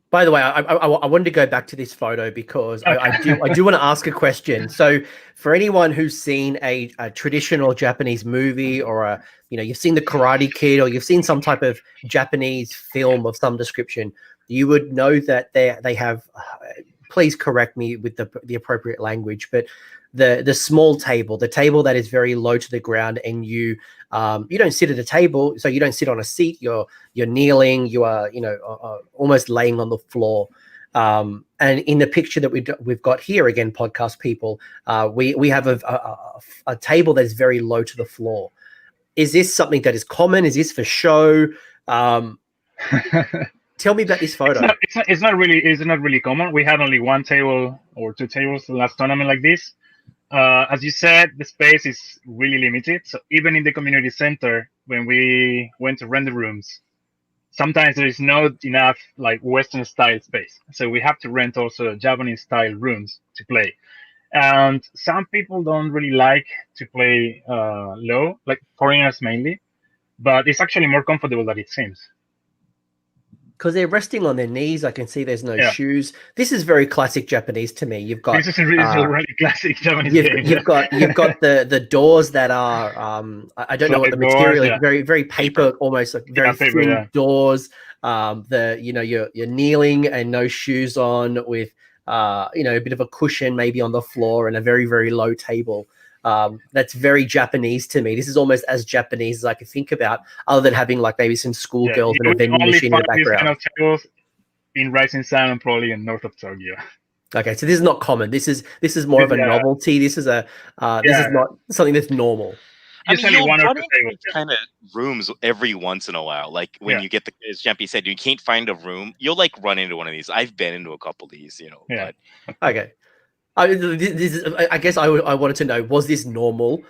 [SPEAKER 1] By the way, I wanted to go back to this photo because I do want to ask a question. So, for anyone who's seen a traditional Japanese movie, or you've seen the Karate Kid, or you've seen some type of Japanese film of some description, you would know that they have. Please correct me with the appropriate language, but the small table, the table that is very low to the ground, and you don't sit at a table, so you don't sit on a seat. You're kneeling. You are almost laying on the floor. And in the picture that we've got here, again, podcast people, we have a table that is very low to the floor. Is this something that is common? Is this for show? Tell me about this photo.
[SPEAKER 2] It's not really common. We had only one table or two tables the last tournament like this. As you said, the space is really limited. So even in the community center, when we went to rent the rooms, sometimes there is not enough like Western style space. So we have to rent also Japanese style rooms to play. And some people don't really like to play low, like foreigners mainly, but it's actually more comfortable than it seems.
[SPEAKER 1] Because they're resting on their knees. I can see there's no shoes. This is very classic Japanese to me. You've got
[SPEAKER 2] this is a really classic Japanese game.
[SPEAKER 1] You've got the doors that are I don't know what the material is. Very very paper, almost like very thin doors. You're kneeling and no shoes on, with a bit of a cushion maybe on the floor, and a very very low table. That's very Japanese to me. This is almost as Japanese as I could think about, other than having like maybe some schoolgirls and a vending machine in the background.
[SPEAKER 2] Kind of tables in Rising Sun and probably in north of Tokyo.
[SPEAKER 1] Okay, so this is not common. This is more of a novelty. This is this is not something that's normal.
[SPEAKER 3] I mean, you'll run into kind of rooms every once in a while. Like when you get as Champi said, you can't find a room. You'll like run into one of these. I've been into a couple of these,
[SPEAKER 2] Yeah.
[SPEAKER 3] But...
[SPEAKER 1] Okay. I guess I wanted to know, was this normal?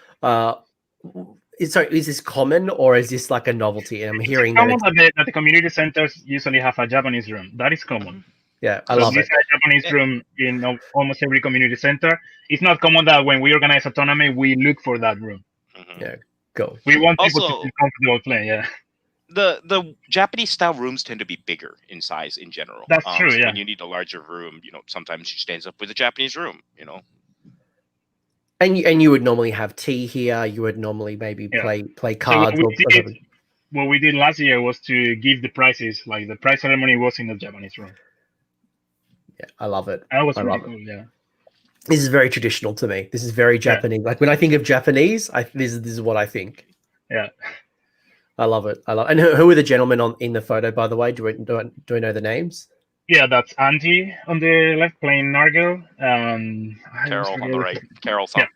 [SPEAKER 1] Is this common, or is this like a novelty? And I'm hearing
[SPEAKER 2] that the community centers usually have a Japanese room. That is common.
[SPEAKER 1] Yeah, I love it.
[SPEAKER 2] A Japanese room in almost every community center. It's not common that when we organize a tournament, we look for that room.
[SPEAKER 3] Mm-hmm.
[SPEAKER 1] Yeah, cool.
[SPEAKER 2] We want people to feel comfortable playing. Yeah.
[SPEAKER 3] The Japanese style rooms tend to be bigger in size in general.
[SPEAKER 2] That's true.
[SPEAKER 3] So
[SPEAKER 2] yeah.
[SPEAKER 3] when you need a larger room, sometimes you stand up with a Japanese room.
[SPEAKER 1] And you would normally have tea here. You would normally maybe play cards.
[SPEAKER 2] So what we did last year was to give the prizes. Like the prize ceremony was in the Japanese room.
[SPEAKER 1] Yeah, I love it.
[SPEAKER 2] That was really cool. Yeah.
[SPEAKER 1] This is very traditional to me. This is very Japanese. Yeah. Like when I think of Japanese, this is what I think.
[SPEAKER 2] Yeah.
[SPEAKER 1] I love it. And who are the gentlemen in the photo, by the way? Do we know the names?
[SPEAKER 2] Yeah, that's Andy on the left playing Nargo.
[SPEAKER 3] Carol on the right. Carol's on.
[SPEAKER 2] Yeah.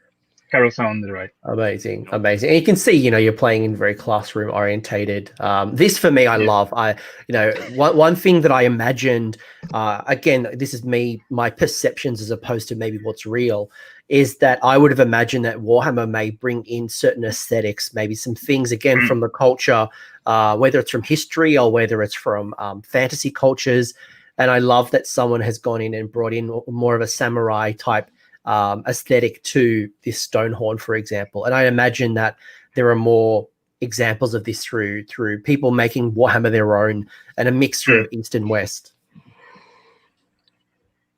[SPEAKER 2] Carol's on the right.
[SPEAKER 1] Amazing. And you can see, you're playing in very classroom orientated. This for me, I love. One thing that I imagined, again, this is my perceptions as opposed to maybe what's real, is that I would have imagined that Warhammer may bring in certain aesthetics, maybe some things, again, from the culture, whether it's from history or whether it's from fantasy cultures. And I love that someone has gone in and brought in more of a samurai type aesthetic to this stone horn, for example. And I imagine that there are more examples of this through people making Warhammer their own, and a mixture of East and West.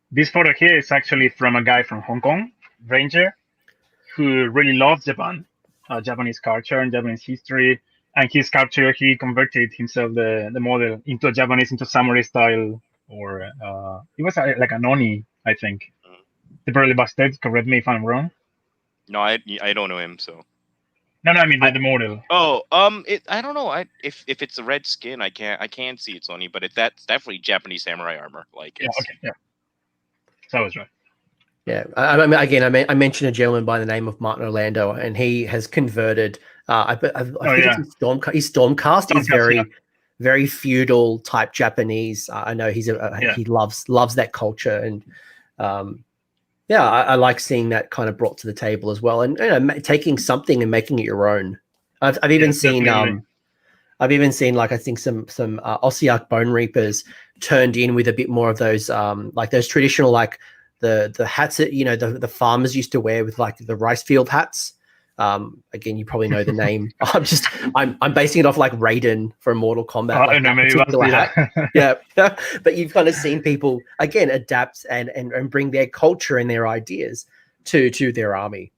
[SPEAKER 2] This photo here is actually from a guy from Hong Kong, Ranger, who really loves Japan, Japanese culture and Japanese history. And his culture, he converted himself, the model, into samurai style, or it was like an Oni, I think. The Burley Bastet, correct me if I'm wrong.
[SPEAKER 3] No, I don't know him, so.
[SPEAKER 2] No, I mean the model.
[SPEAKER 3] Oh, I don't know. If it's a red skin, I can't see it's Sony, but that's definitely Japanese samurai armor. Like
[SPEAKER 2] Yeah,
[SPEAKER 3] it's
[SPEAKER 2] okay, yeah. So I was right.
[SPEAKER 1] Yeah, I mentioned a gentleman by the name of Martin Orlando, and he has converted. I think it's his Stormcast is very, very feudal type Japanese. I know he loves that culture, and I like seeing that kind of brought to the table as well, and taking something and making it your own. I've even seen
[SPEAKER 2] definitely.
[SPEAKER 1] I've even seen like I think some Ossiarch Bone Reapers turned in with a bit more of those like those traditional like the hats that the farmers used to wear with like the rice field hats. Again, you probably know the name. I'm basing it off like Raiden from Mortal Kombat. Like that particular hat. Yeah, but you've kind of seen people again adapt and bring their culture and their ideas to their army.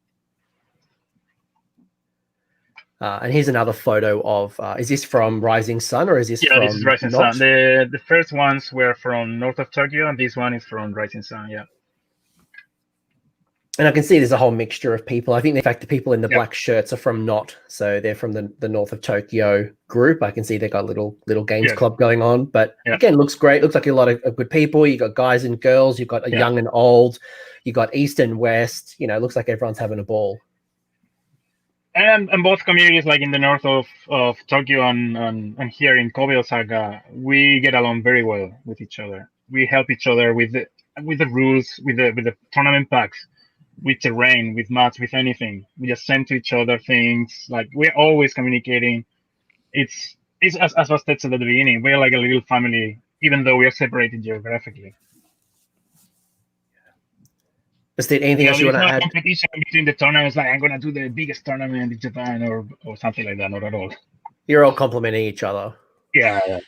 [SPEAKER 1] And here's another photo of. Is this from Rising Sun or is this from?
[SPEAKER 2] Yeah, this is Rising Sun. The first ones were from north of Tokyo, and this one is from Rising Sun. Yeah.
[SPEAKER 1] And I can see there's a whole mixture of people. I think, in fact, the people in the black shirts are from Not, so they're from the north of Tokyo group. I can see they've got a little games club going on. But again, looks great. Looks like a lot of good people. You got guys and girls. You've got a young and old. You got east and west. Looks like everyone's having a ball.
[SPEAKER 2] And both communities, like in the north of Tokyo and here in Kobe, Osaka, we get along very well with each other. We help each other with the rules, with the tournament packs, with terrain, with mats, with anything. We just send to each other things. Like we're always communicating. It's as Bastet said at the beginning, we're like a little family, even though we are separated geographically.
[SPEAKER 1] Is there anything else you want to add?
[SPEAKER 2] Competition between the tournaments, like I'm gonna do the biggest tournament in Japan or something like that. Not at all.
[SPEAKER 1] You're all complimenting each other.
[SPEAKER 2] Yeah.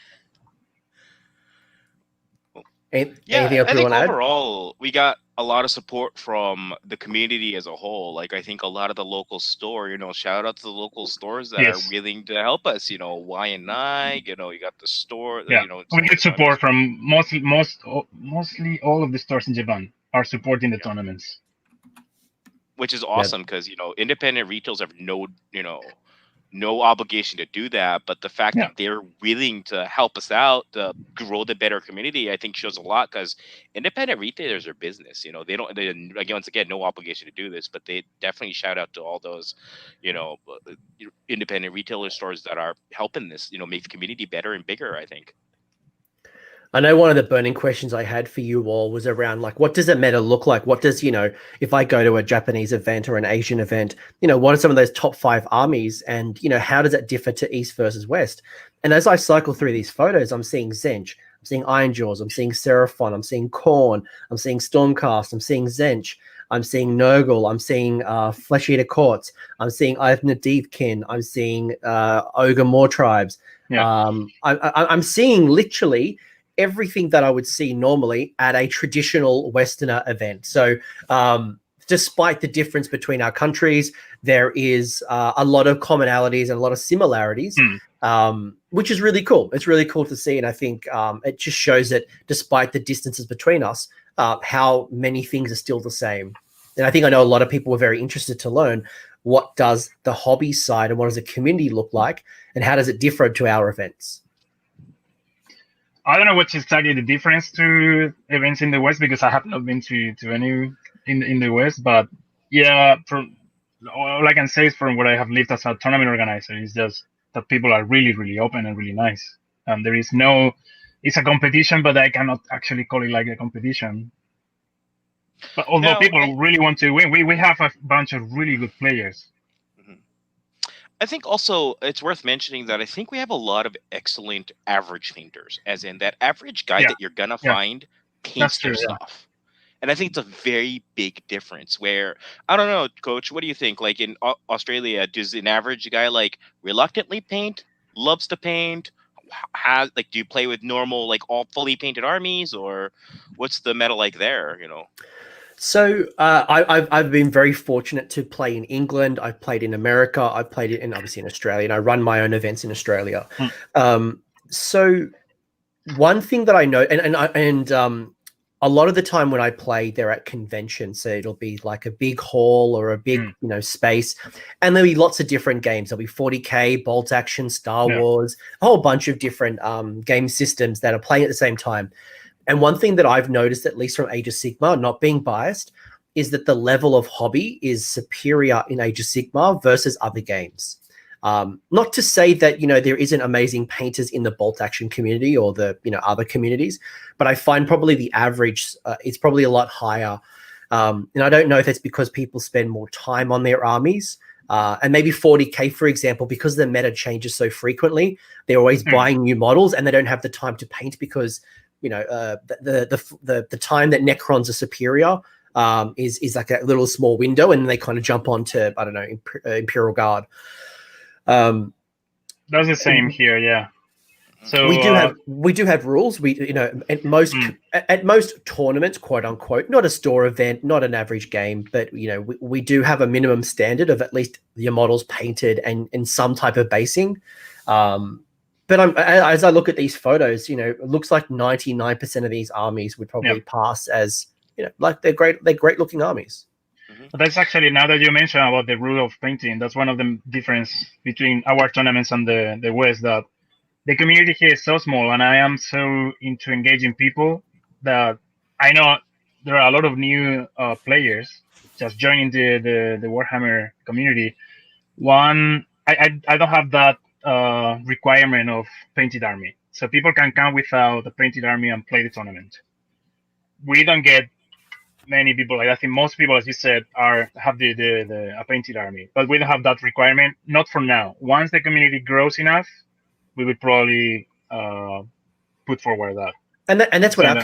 [SPEAKER 1] Anything else
[SPEAKER 3] I think
[SPEAKER 1] add?
[SPEAKER 3] overall we got a lot of support from the community as a whole. Like I think a lot of the local store, shout out to the local stores that are willing to help us. Y and I, you got the store.
[SPEAKER 2] Yeah, we get support from mostly all of the stores in Japan are supporting the tournaments,
[SPEAKER 3] which is awesome because independent retailers have no obligation to do that, but the fact that they're willing to help us out to grow the better community, I think shows a lot because independent retailers are business. Once again, no obligation to do this, but they definitely shout out to all those, independent retailer stores that are helping this, make the community better and bigger, I think.
[SPEAKER 1] I know one of the burning questions I had for you all was around like, what does a meta look like? What does, if I go to a Japanese event or an Asian event, what are some of those top 5 armies and, how does that differ to East versus West? And as I cycle through these photos, I'm seeing Zench, I'm seeing Ironjaws, I'm seeing Seraphon, I'm seeing Khorne, I'm seeing Stormcast, I'm seeing Zench, I'm seeing Nurgle, I'm seeing Flesh Eater Courts, I'm seeing Ivna Deepkin, I'm seeing Ogre Moor Tribes. I'm seeing literally everything that I would see normally at a traditional Westerner event. So despite the difference between our countries, there is a lot of commonalities and a lot of similarities, which is really cool. It's really cool to see. And I think it just shows that despite the distances between us, how many things are still the same. And I think I know a lot of people were very interested to learn what does the hobby side and what does the community look like and how does it differ to our events?
[SPEAKER 2] I don't know what's exactly the difference to events in the West because I have not been to any in the West. But from all I can say is from what I have lived as a tournament organizer is just that people are really, really open and really nice. And there is it's a competition, but I cannot actually call it like a competition. But although people really want to win, we have a bunch of really good players.
[SPEAKER 3] I think also it's worth mentioning that I think we have a lot of excellent average painters, as in that average guy that you're going to find paints their stuff. And I think it's a very big difference where, I don't know, Coach, what do you think? Like in Australia, does an average guy like reluctantly paint, loves to paint, do you play with normal, like all fully painted armies, or what's the meta like there,
[SPEAKER 1] So I've been very fortunate to play in England. I've played in America. I've played it obviously in Australia, and I run my own events in Australia. So one thing that I know, and a lot of the time when I play, they're at conventions. So it'll be like a big hall or a big, space. And there'll be lots of different games. There'll be 40K, Bolt Action, Star Wars, a whole bunch of different game systems that are playing at the same time. And one thing that I've noticed, at least from Age of Sigmar, not being biased, is that the level of hobby is superior in Age of Sigmar versus other games. Not to say that, there isn't amazing painters in the Bolt Action community or the, other communities, but I find probably the average is probably a lot higher. And I don't know if it's because people spend more time on their armies. And maybe 40K, for example, because the meta changes so frequently, they're always buying new models and they don't have the time to paint because, the time that Necrons are superior is like a little small window, and they kind of jump onto, I don't know, Imperial Guard.
[SPEAKER 2] That's the same here, yeah. So
[SPEAKER 1] we do have rules. We at most tournaments, quote unquote, not a store event, not an average game, but we do have a minimum standard of at least your models painted and in some type of basing. But as I look at these photos, it looks like 99% of these armies would probably pass as like they're great looking armies.
[SPEAKER 2] But that's actually, now that you mentioned about the rule of painting, that's one of the difference between our tournaments and the West, that the community here is so small, and I am so into engaging people that I know there are a lot of new players just joining the Warhammer community. One, I don't have that requirement of painted army, so people can come without a painted army and play the tournament. We don't get many people like that. I think most people, as you said, have a painted army, but we don't have that requirement. Not for now. Once the community grows enough, we would probably put forward that.
[SPEAKER 1] And that's what our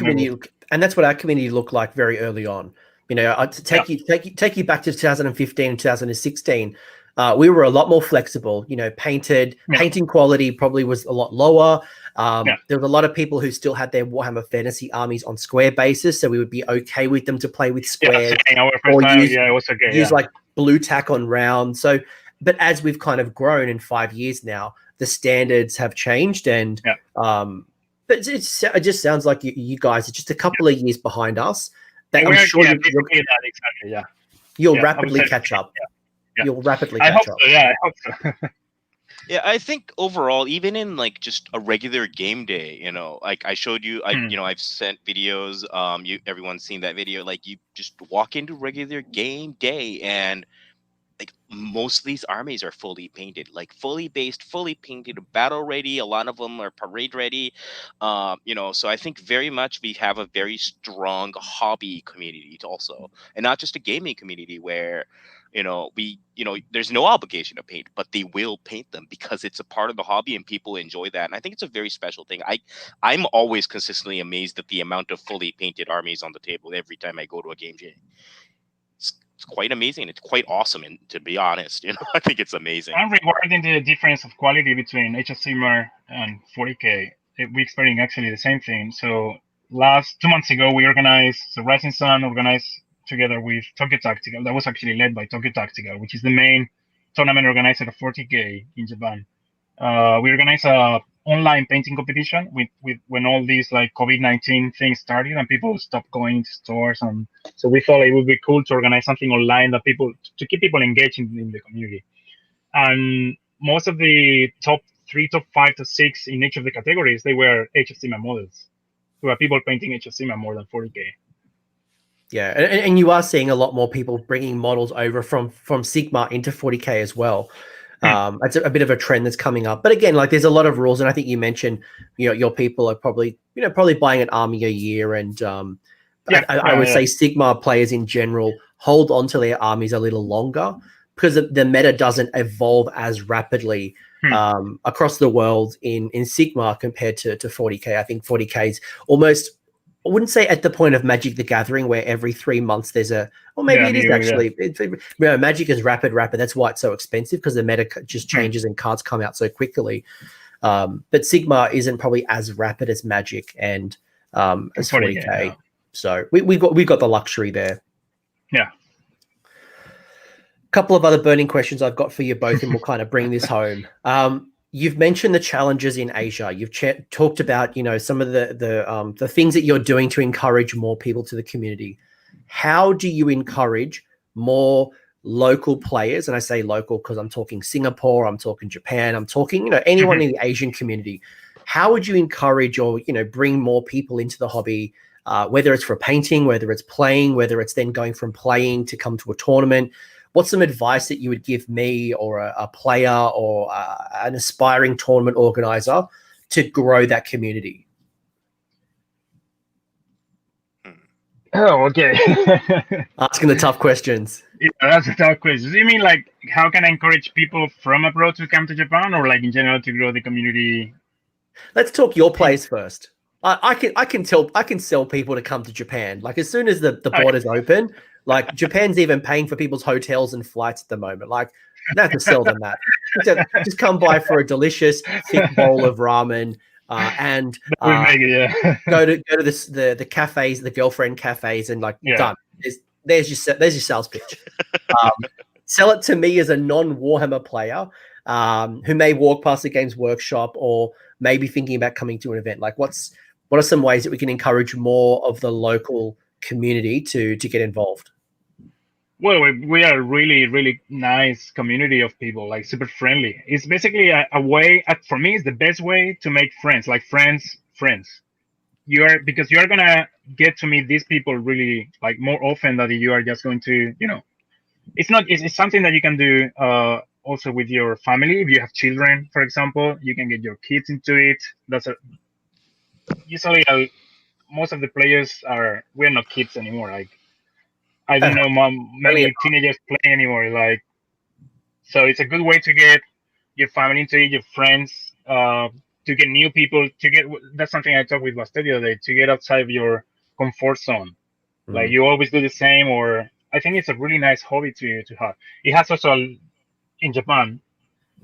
[SPEAKER 1] community looked like very early on. To take you back to 2015 and 2016. We were a lot more flexible. Painting quality probably was a lot lower. There was a lot of people who still had their Warhammer Fantasy armies on square basis, so we would be okay with them to play with squares use like blue tack on round. So, but as we've kind of grown in 5 years now, the standards have changed, and but it just sounds like you guys are just a couple of years behind us.
[SPEAKER 2] I'm sure
[SPEAKER 1] you'll rapidly catch up. You'll rapidly catch up.
[SPEAKER 2] I hope so.
[SPEAKER 3] Yeah, I think overall, even in like just a regular game day, like I showed you, I've sent videos. Everyone's seen that video. Like you just walk into regular game day, and like most of these armies are fully painted, like fully based, fully painted, battle ready. A lot of them are parade ready. So I think very much we have a very strong hobby community also, and not just a gaming community where there's no obligation to paint, but they will paint them because it's a part of the hobby and people enjoy that. And I think it's a very special thing. I'm always consistently amazed at the amount of fully painted armies on the table every time I go to a game day. It's quite amazing. It's quite awesome. And to be honest, I think it's amazing.
[SPEAKER 2] And regarding the difference of quality between Age of Sigmar and 40K, we experienced actually the same thing. So 2 months ago, we organized, Rising Sun organized together with Tokyo Tactical. That was actually led by Tokyo Tactical, which is the main tournament organizer of 40K in Japan. We organized a online painting competition with when all these like COVID-19 things started and people stopped going to stores, and so we thought it would be cool to organize something online that to keep people engaged in the community. And most of the top 3, top 5 to 6 in each of the categories, they were Age of Sigmar models. There were people painting Age of Sigmar more than 40K.
[SPEAKER 1] Yeah, and you are seeing a lot more people bringing models over from Sigmar into 40K as well. It's a bit of a trend that's coming up. But again, like there's a lot of rules, and I think you mentioned, your people are probably buying an army a year, and I would say Sigmar players in general hold on to their armies a little longer because the meta doesn't evolve as rapidly across the world in Sigmar compared to 40K. I think 40K is almost, I wouldn't say at the point of Magic the Gathering where every 3 months there's Magic is rapid. That's why it's so expensive, because the meta just changes and cards come out so quickly. But Sigmar isn't probably as rapid as Magic and as 40K. So we got the luxury there.
[SPEAKER 2] Yeah.
[SPEAKER 1] A couple of other burning questions I've got for you both, and we'll kind of bring this home. You've mentioned the challenges in Asia. You've talked about, some of the things that you're doing to encourage more people to the community. How do you encourage more local players? And I say local because I'm talking Singapore, I'm talking Japan, I'm talking, anyone in the Asian community. How would you encourage or, bring more people into the hobby, whether it's for painting, whether it's playing, whether it's then going from playing to come to a tournament? What's some advice that you would give me or a player or an aspiring tournament organizer to grow that community?
[SPEAKER 2] Oh, okay.
[SPEAKER 1] Asking the tough questions.
[SPEAKER 2] Yeah, that's a tough question. Do you mean like how can I encourage people from abroad to come to Japan, or like in general to grow the community?
[SPEAKER 1] Let's talk your plays first. I can sell people to come to Japan. Like as soon as the borders open, like Japan's even paying for people's hotels and flights at the moment. Like you don't have to sell them that. Just come by for a delicious thick bowl of ramen and go to the cafes, the girlfriend cafes, and done. There's your sales pitch. Sell it to me as a non-Warhammer player who may walk past the Games Workshop or maybe thinking about coming to an event. Like what are some ways that we can encourage more of the local community to get involved?
[SPEAKER 2] Well, we are a really, really nice community of people, like super friendly. It's basically a way, for me, it's the best way to make friends, like friends. Because you are going to get to meet these people really like more often than you are just going to, it's something that you can do also with your family. If you have children, for example, you can get your kids into it. Usually most of the players we're not kids anymore. Like, I don't know many teenagers playing anymore. Like, so it's a good way to get your family into it, your friends, to get new people. That's something I talked with Bastet the other day. To get outside of your comfort zone, like you always do the same. Or I think it's a really nice hobby to have. It has also in Japan,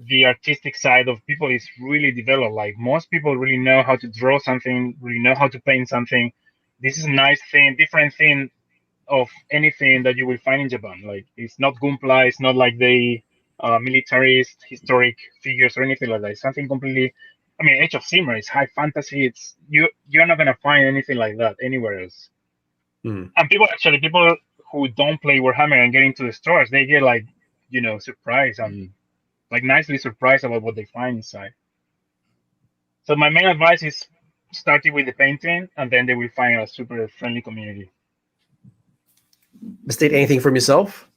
[SPEAKER 2] the artistic side of people is really developed. Like most people really know how to draw something, really know how to paint something. This is a nice thing, different thing of anything that you will find in Japan. Like it's not Gunpla, it's not like the militarist historic figures or anything like that. It's something completely. I mean, Age of Sigmar is high fantasy. It's you're not gonna find anything like that anywhere else. And people who don't play Warhammer and get into the stores, they get like surprised and like nicely surprised about what they find inside. So my main advice is starting with the painting, and then they will find a super friendly community.
[SPEAKER 1] Bastet, anything from yourself?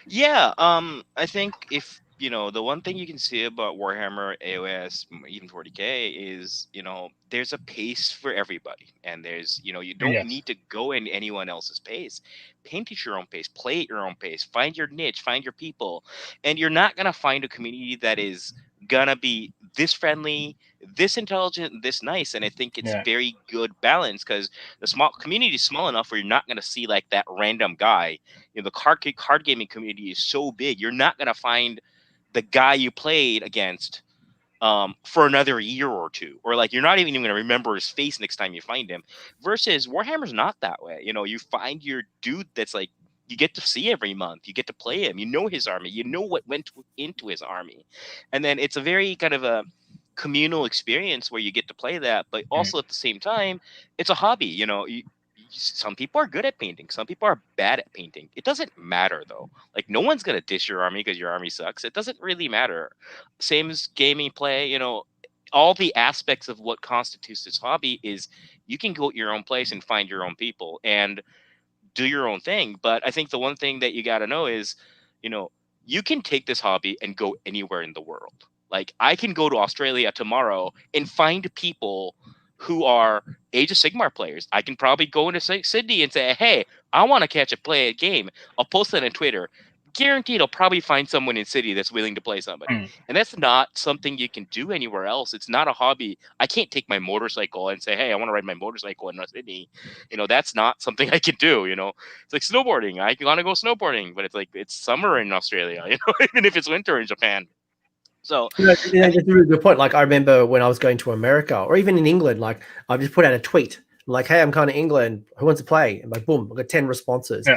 [SPEAKER 3] Yeah, I think if the one thing you can see about Warhammer, AOS, even 40K is there's a pace for everybody, and there's you don't need to go in anyone else's pace. Paint at your own pace, play at your own pace, find your niche, find your people, and you're not gonna find a community that is gonna be this friendly, this intelligent, this nice. And I think it's very good balance, because the community is small enough where you're not gonna see like that random guy. The card gaming community is so big, you're not gonna find the guy you played against for another year or two, or like you're not even going to remember his face next time you find him. Versus Warhammer's not that way. You find your dude that's like you get to see every month, you get to play him, his army, what went into his army, and then it's a very kind of a communal experience where you get to play that, but also at the same time it's a hobby. Some people are good at painting, some people are bad at painting. It doesn't matter though. Like no one's gonna dish your army because your army sucks. It doesn't really matter. Same as gaming play, all the aspects of what constitutes this hobby is you can go at your own place and find your own people and do your own thing. But I think the one thing that you got to know is, you can take this hobby and go anywhere in the world. Like I can go to Australia tomorrow and find people who are Age of Sigmar players. I can probably go into Sydney and say, hey, I want to play a game. I'll post that on Twitter. Guaranteed I'll probably find someone in City that's willing to play somebody. And that's not something you can do anywhere else. It's not a hobby. I can't take my motorcycle and say, hey, I want to ride my motorcycle in Sydney. That's not something I can do. It's like snowboarding. I want to go snowboarding, but it's like it's summer in Australia, even if it's winter in Japan. So
[SPEAKER 1] that's a really good point. Like I remember when I was going to America or even in England, like I just put out a tweet like, hey, I'm kind of England, who wants to play? And like boom, I got 10 responses.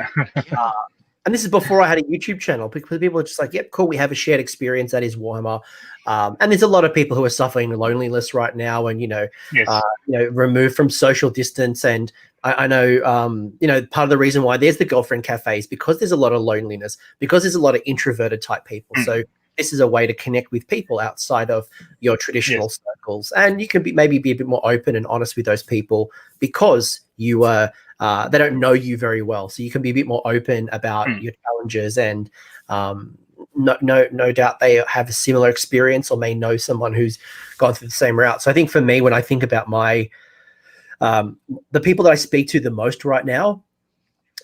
[SPEAKER 1] and this is before I had a YouTube channel, because people are just like, yep, cool, we have a shared experience that is Warhammer. And there's a lot of people who are suffering loneliness right now, and removed from social distance. And I know part of the reason why there's the girlfriend cafe is because there's a lot of loneliness, because there's a lot of introverted type people. So this is a way to connect with people outside of your traditional circles, and you can maybe be a bit more open and honest with those people, because you are they don't know you very well, so you can be a bit more open about your challenges, and no doubt they have a similar experience or may know someone who's gone through the same route. So I think for me, when I think about my the people that I speak to the most right now,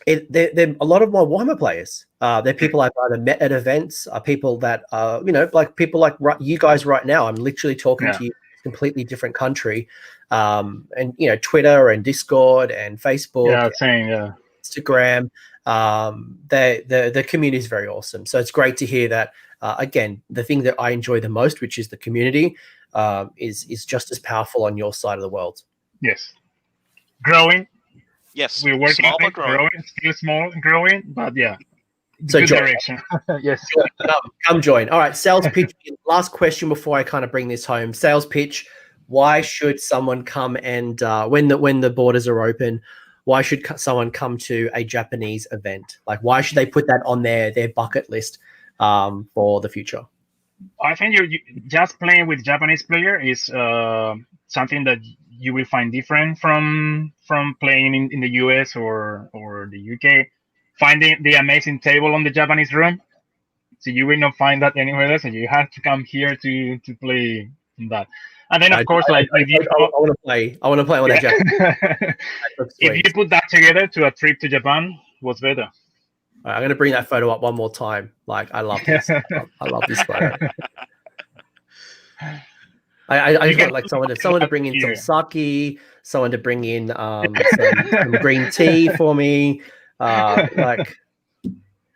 [SPEAKER 1] they're a lot of my Warhammer players. They're people I've either met at events, people that like people like you guys right now. I'm literally talking to you in a completely different country, and Twitter and Discord and Facebook, Instagram. The community is very awesome. So it's great to hear that. Again, the thing that I enjoy the most, which is the community, is just as powerful on your side of the world.
[SPEAKER 2] Yes, growing.
[SPEAKER 3] Yes,
[SPEAKER 2] we're working
[SPEAKER 3] small
[SPEAKER 2] on it, growing, still small, growing, but yeah.
[SPEAKER 1] So
[SPEAKER 2] good direction. Yes.
[SPEAKER 1] Come join. All right, sales pitch. Last question before I kind of bring this home. Sales pitch. Why should someone come and when the borders are open, why should someone come to a Japanese event? Like, why should they put that on their bucket list for the future?
[SPEAKER 2] I think you just playing with Japanese player is something that you will find different from playing in the US or the UK. Finding the amazing table on the Japanese room, so you will not find that anywhere else, and you have to come here to play that. And then, of course, I
[SPEAKER 1] want to play on that Japanese.
[SPEAKER 2] If you put that together to a trip to Japan, what's better?
[SPEAKER 1] Right, I'm going to bring that photo up one more time. Like, I love this. I love this photo. I got like someone to bring in some sake, someone to bring in some green tea for me.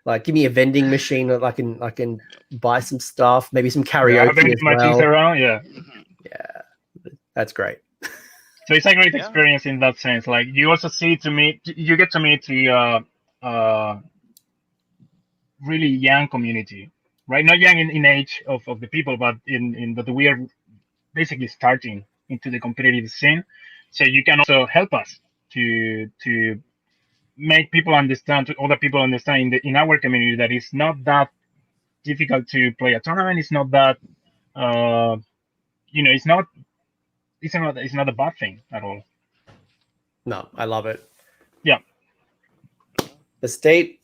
[SPEAKER 1] Like give me a vending machine that I can buy some stuff, maybe some karaoke as well.
[SPEAKER 2] Around, yeah,
[SPEAKER 1] that's great.
[SPEAKER 2] So it's a great experience in that sense. Like, you also you get to meet the really young community, right? Not young in age of the people, but in that we are basically starting into the competitive scene. So you can also help us to make people understand, to other people understand in our community, that it's not that difficult to play a tournament. It's not that it's not a bad thing at all.
[SPEAKER 1] No, I love it.
[SPEAKER 2] Yeah.
[SPEAKER 1] The state,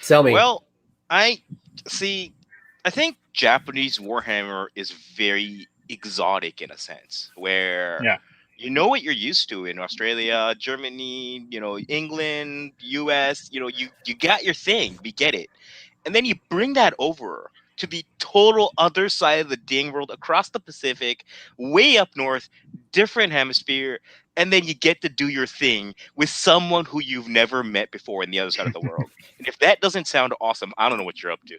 [SPEAKER 1] sell me.
[SPEAKER 3] Well, I think Japanese Warhammer is very exotic in a sense, where you know what you're used to in Australia, Germany, England, US, you got your thing, we get it. And then you bring that over to the total other side of the dang world, across the Pacific, way up north, different hemisphere, and then you get to do your thing with someone who you've never met before in the other side of the world. And if that doesn't sound awesome, I don't know what you're up to.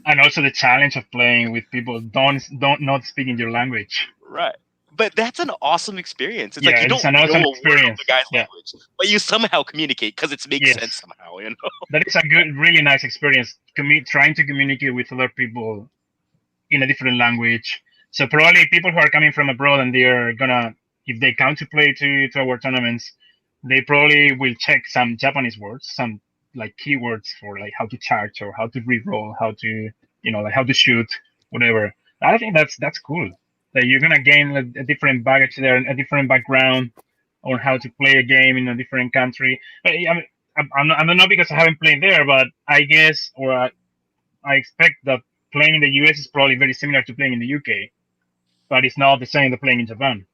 [SPEAKER 2] And also the challenge of playing with people not speaking your language.
[SPEAKER 3] Right. But that's an awesome experience. It's like you don't
[SPEAKER 2] an
[SPEAKER 3] know
[SPEAKER 2] awesome
[SPEAKER 3] a word of the guy's
[SPEAKER 2] yeah.
[SPEAKER 3] language, but you somehow communicate because it makes sense somehow.
[SPEAKER 2] That is a good, really nice experience. Trying to communicate with other people in a different language. So probably people who are coming from abroad, and they're gonna, if they come to play to our tournaments, they probably will check some Japanese words, some like keywords for like how to charge or how to reroll, how to like how to shoot, whatever. I think that's cool. That you're gonna gain a different baggage there, a different background on how to play a game in a different country. But I don't know, because I haven't played there, but I guess, or I expect that playing in the US is probably very similar to playing in the UK, but it's not the same as playing in Japan.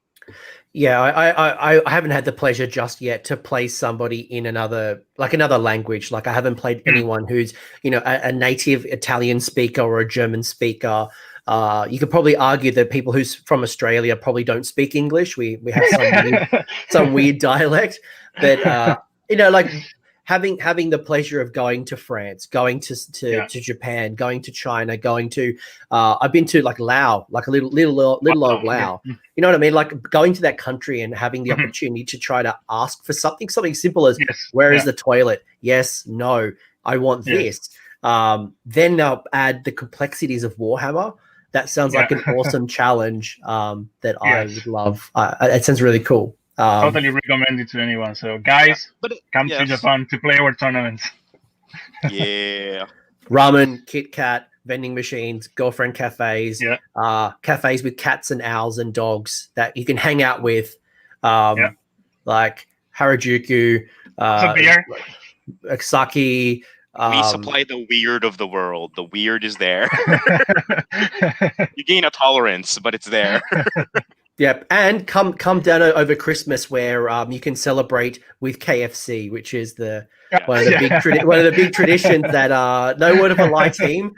[SPEAKER 1] Yeah, I haven't had the pleasure just yet to play somebody in another language. Like, I haven't played anyone who's a native Italian speaker or a German speaker. You could probably argue that people who's from Australia probably don't speak English. We have some weird dialect, but like having the pleasure of going to France, going to Japan, going to China, going to I've been to like Laos, like a little old Laos.
[SPEAKER 2] Yeah.
[SPEAKER 1] You know what I mean? Like going to that country and having the opportunity to try to ask for something simple as where is the toilet? Yes, no, I want this. Then I'll add the complexities of Warhammer. That sounds like an awesome challenge that I would love. It sounds really cool.
[SPEAKER 2] Totally recommend it to anyone. So guys, come to Japan to play our tournaments.
[SPEAKER 3] Yeah.
[SPEAKER 1] Ramen, Kit Kat, vending machines, girlfriend cafes, cafes with cats and owls and dogs that you can hang out with, like Harajuku,
[SPEAKER 2] beer.
[SPEAKER 1] Sake.
[SPEAKER 3] We supply the weird of the world. The weird is there. You gain a tolerance, but it's there.
[SPEAKER 1] Yep, and come down over Christmas where you can celebrate with KFC, which is one of the big traditions that no word of a lie team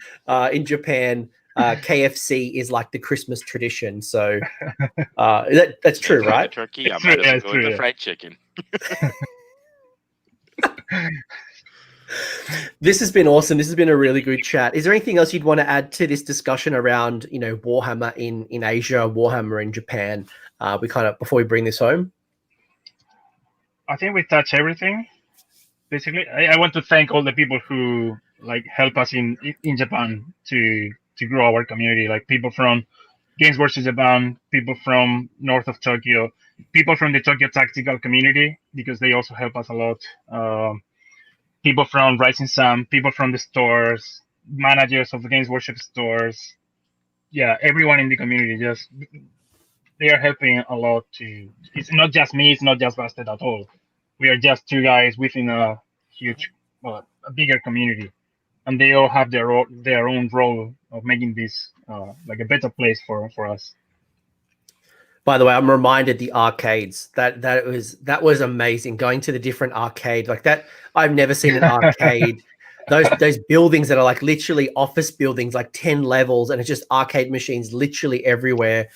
[SPEAKER 1] in Japan. KFC is like the Christmas tradition, so that's true, right?
[SPEAKER 3] Turkey, I might as well go with the fried chicken.
[SPEAKER 1] This has been awesome. This has been a really good chat. Is there anything else you'd want to add to this discussion around, Warhammer in Asia, Warhammer in Japan? Before we bring this home.
[SPEAKER 2] I think we touched everything. Basically, I want to thank all the people who help us in Japan to grow our community. Like people from Games Workshop Japan, people from north of Tokyo, people from the Tokyo tactical community because they also help us a lot. People from Rising Sun, people from the stores, managers of the Games Workshop stores. Yeah, everyone in the community, they are helping a lot it's not just me, it's not just Bastet at all. We are just two guys within a huge, a bigger community. And they all have their own role of making this a better place for us.
[SPEAKER 1] By the way, I'm reminded the arcades that was amazing. Going to the different arcade like that. I've never seen an arcade. Those buildings that are like literally office buildings, like 10 levels, and it's just arcade machines literally everywhere.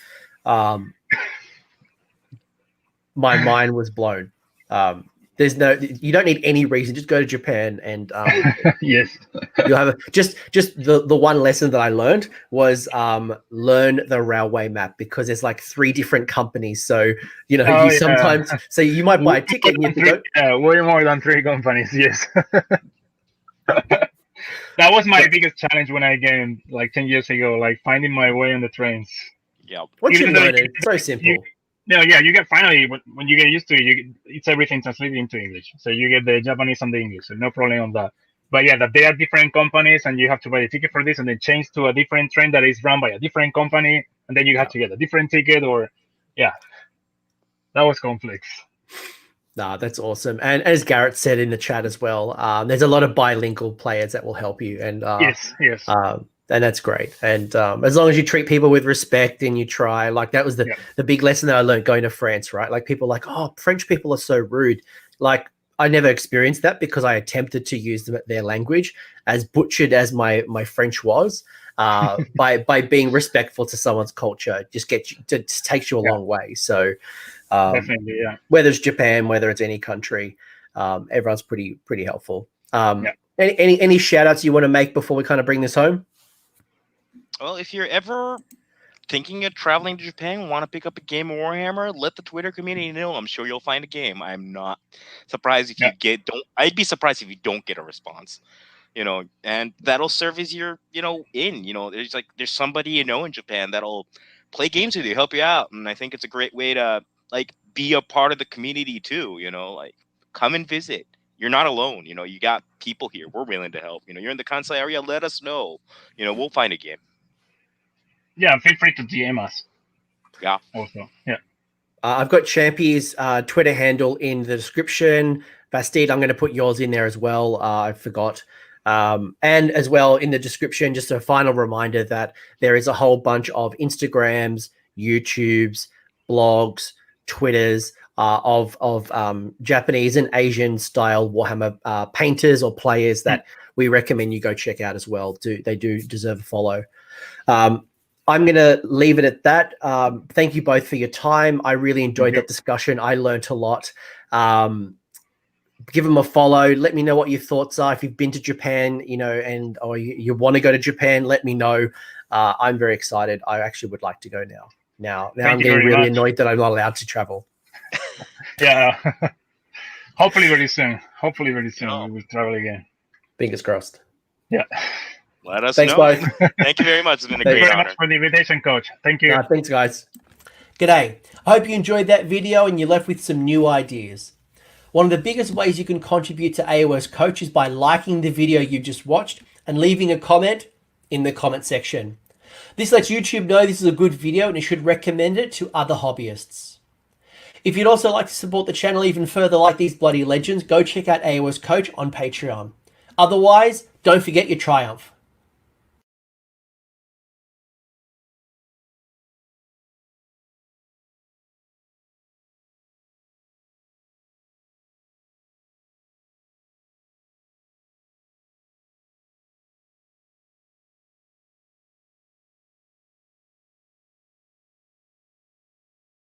[SPEAKER 1] My mind was blown. You don't need any reason. Just go to Japan and
[SPEAKER 2] yes,
[SPEAKER 1] you'll have just the one lesson that I learned was learn the railway map because there's like 3 different companies. So sometimes so you might buy a ticket and you have to go.
[SPEAKER 2] Way more than 3 companies. Yes. That was my biggest challenge when I came 10 years ago, finding my way on the trains.
[SPEAKER 3] Yeah.
[SPEAKER 1] Once you learn it, it's so simple.
[SPEAKER 2] You get finally when you get used to it, it's everything translated into English. So you get the Japanese and the English, so no problem on that. But that they are different companies, and you have to buy a ticket for this, and then change to a different train that is run by a different company, and then you have to get a different ticket. That was complex.
[SPEAKER 1] No, that's awesome. And as Garrett said in the chat as well, there's a lot of bilingual players that will help you. And
[SPEAKER 2] yes.
[SPEAKER 1] And that's great. And as long as you treat people with respect and you try, that was the big lesson that I learned going to France, right? Like people French people are so rude. Like I never experienced that because I attempted to use their language, as butchered as my French was, by being respectful to someone's culture, just takes you a long way. So
[SPEAKER 2] definitely,
[SPEAKER 1] whether it's Japan, whether it's any country, everyone's pretty helpful. Any shout outs you want to make before we kind of bring this home?
[SPEAKER 3] Well, if you're ever thinking of traveling to Japan, want to pick up a game of Warhammer, let the Twitter community know. I'm sure you'll find a game. I'm not surprised if you I'd be surprised if you don't get a response. And that'll serve as your, there's somebody in Japan that'll play games with you, help you out. And I think it's a great way to be a part of the community too, come and visit. You're not alone. You got people here. We're willing to help. You're in the Kansai area, let us know. We'll find a game.
[SPEAKER 2] Yeah, feel free to DM us.
[SPEAKER 3] Yeah.
[SPEAKER 2] Also, yeah.
[SPEAKER 1] I've got Champi's Twitter handle in the description. Bastet, I'm going to put yours in there as well. I forgot. And as well in the description, just a final reminder that there is a whole bunch of Instagrams, YouTubes, blogs, Twitters of Japanese and Asian style Warhammer painters or players that we recommend you go check out as well. They do deserve a follow. I'm going to leave it at that. Thank you both for your time. I really enjoyed that discussion. I learned a lot. give them a follow. Let me know what your thoughts are. If you've been to Japan, or you want to go to Japan, let me know. I'm very excited. I actually would like to go now. Now I'm getting really annoyed that I'm not allowed to travel.
[SPEAKER 2] Yeah. Hopefully very soon. We will travel again.
[SPEAKER 1] Fingers crossed.
[SPEAKER 2] Yeah.
[SPEAKER 3] Let us
[SPEAKER 1] Thanks,
[SPEAKER 3] know.
[SPEAKER 1] both.
[SPEAKER 3] Thank you very much. It's been a
[SPEAKER 2] Thank
[SPEAKER 3] great
[SPEAKER 2] you very
[SPEAKER 3] honor.
[SPEAKER 2] much for the invitation, Coach. Thank you.
[SPEAKER 1] Thanks, guys. G'day. I hope you enjoyed that video and you're left with some new ideas. One of the biggest ways you can contribute to AOS Coach is by liking the video you just watched and leaving a comment in the comment section. This lets YouTube know this is a good video and it should recommend it to other hobbyists. If you'd also like to support the channel even further like these bloody legends, go check out AOS Coach on Patreon. Otherwise, don't forget your triumph.